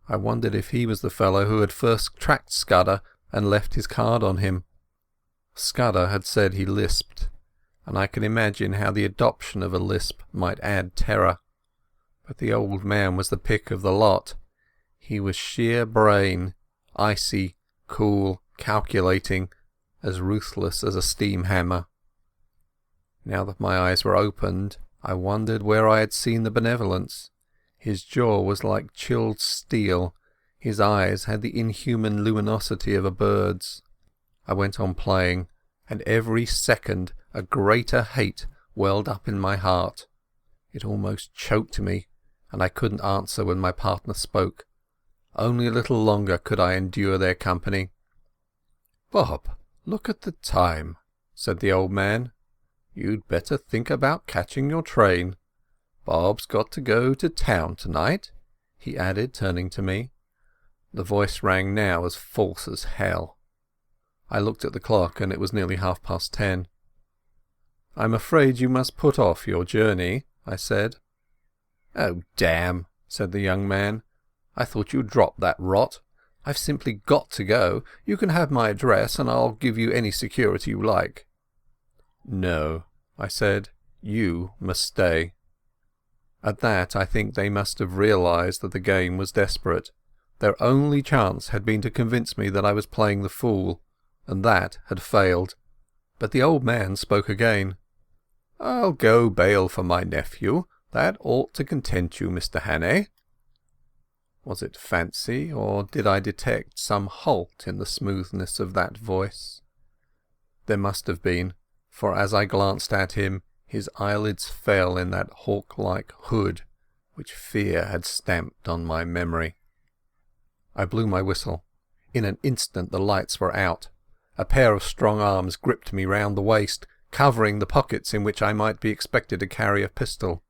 I wondered if he was the fellow who had first tracked Scudder and left his card on him. Scudder had said he lisped, and I could imagine how the adoption of a lisp might add terror. But the old man was the pick of the lot. He was sheer brain, icy, cool, calculating, as ruthless as a steam hammer. Now that my eyes were opened, I wondered where I had seen the benevolence. His jaw was like chilled steel. His eyes had the inhuman luminosity of a bird's. I went on playing, and every second a greater hate welled up in my heart. It almost choked me, and I couldn't answer when my partner spoke. Only a little longer could I endure their company. "Bob, look at the time," said the old man. "You'd better think about catching your train. Bob's got to go to town tonight," he added, turning to me. The voice rang now as false as hell. I looked at the clock, and it was nearly 10:30. "I'm afraid you must put off your journey," I said. "Oh, damn," said the young man. "I thought you'd drop that rot. I've simply got to go. You can have my address, and I'll give you any security you like." "No," I said. "You must stay." At that I think they must have realized that the game was desperate. Their only chance had been to convince me that I was playing the fool, and that had failed. But the old man spoke again. "I'll go bail for my nephew. That ought to content you, Mr. Hannay." Was it fancy, or did I detect some halt in the smoothness of that voice? There must have been, for as I glanced at him, his eyelids fell in that hawk-like hood which fear had stamped on my memory. I blew my whistle. In an instant the lights were out. A pair of strong arms gripped me round the waist, covering the pockets in which I might be expected to carry a pistol.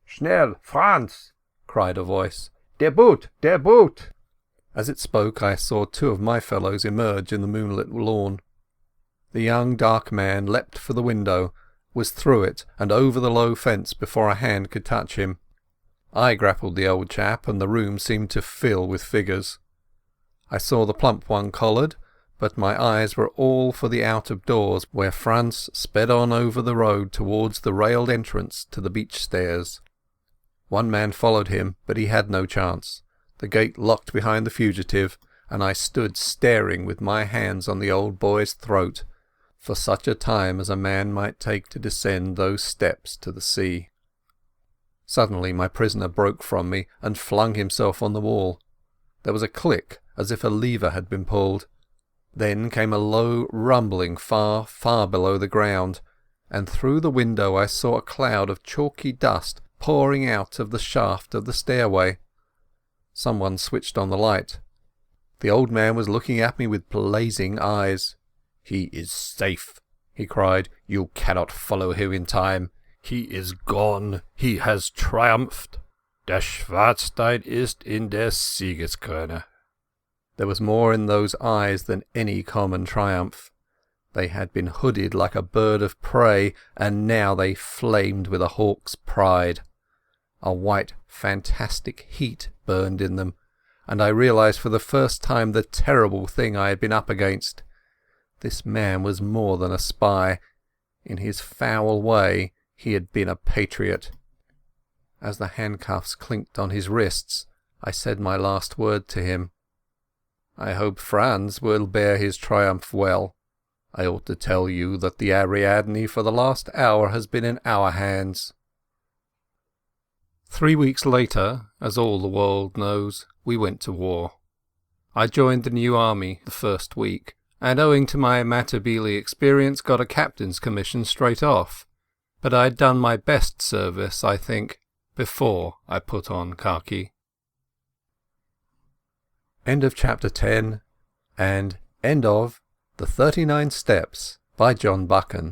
"Schnell, Franz!" cried a voice. "Der Boot! Der Boot!" As it spoke I saw two of my fellows emerge in the moonlit lawn. The young dark man leapt for the window, was through it and over the low fence before a hand could touch him. I grappled the old chap, and the room seemed to fill with figures. I saw the plump one collared, but my eyes were all for the out-of-doors, where Franz sped on over the road towards the railed entrance to the beach stairs. One man followed him, but he had no chance. The gate locked behind the fugitive, and I stood staring with my hands on the old boy's throat, for such a time as a man might take to descend those steps to the sea. Suddenly my prisoner broke from me and flung himself on the wall. There was a click, as if a lever had been pulled. Then came a low rumbling far, far below the ground, and through the window I saw a cloud of chalky dust pouring out of the shaft of the stairway. Someone switched on the light. The old man was looking at me with blazing eyes. "He is safe," he cried. "You cannot follow him in time. He is gone. He has triumphed. Der Schwarzstein ist in der Siegeskrone." There was more in those eyes than any common triumph. They had been hooded like a bird of prey, and now they flamed with a hawk's pride. A white, fantastic heat burned in them, and I realized for the first time the terrible thing I had been up against. This man was more than a spy. In his foul way he had been a patriot. As the handcuffs clinked on his wrists, I said my last word to him. "I hope Franz will bear his triumph well. I ought to tell you that the Ariadne for the last hour has been in our hands." 3 weeks later, as all the world knows, we went to war. I joined the new army the first week, and owing to my Matabele experience got a captain's commission straight off. But I'd done my best service, I think, before I put on khaki. End of chapter 10 and end of The 39 Steps by John Buchan.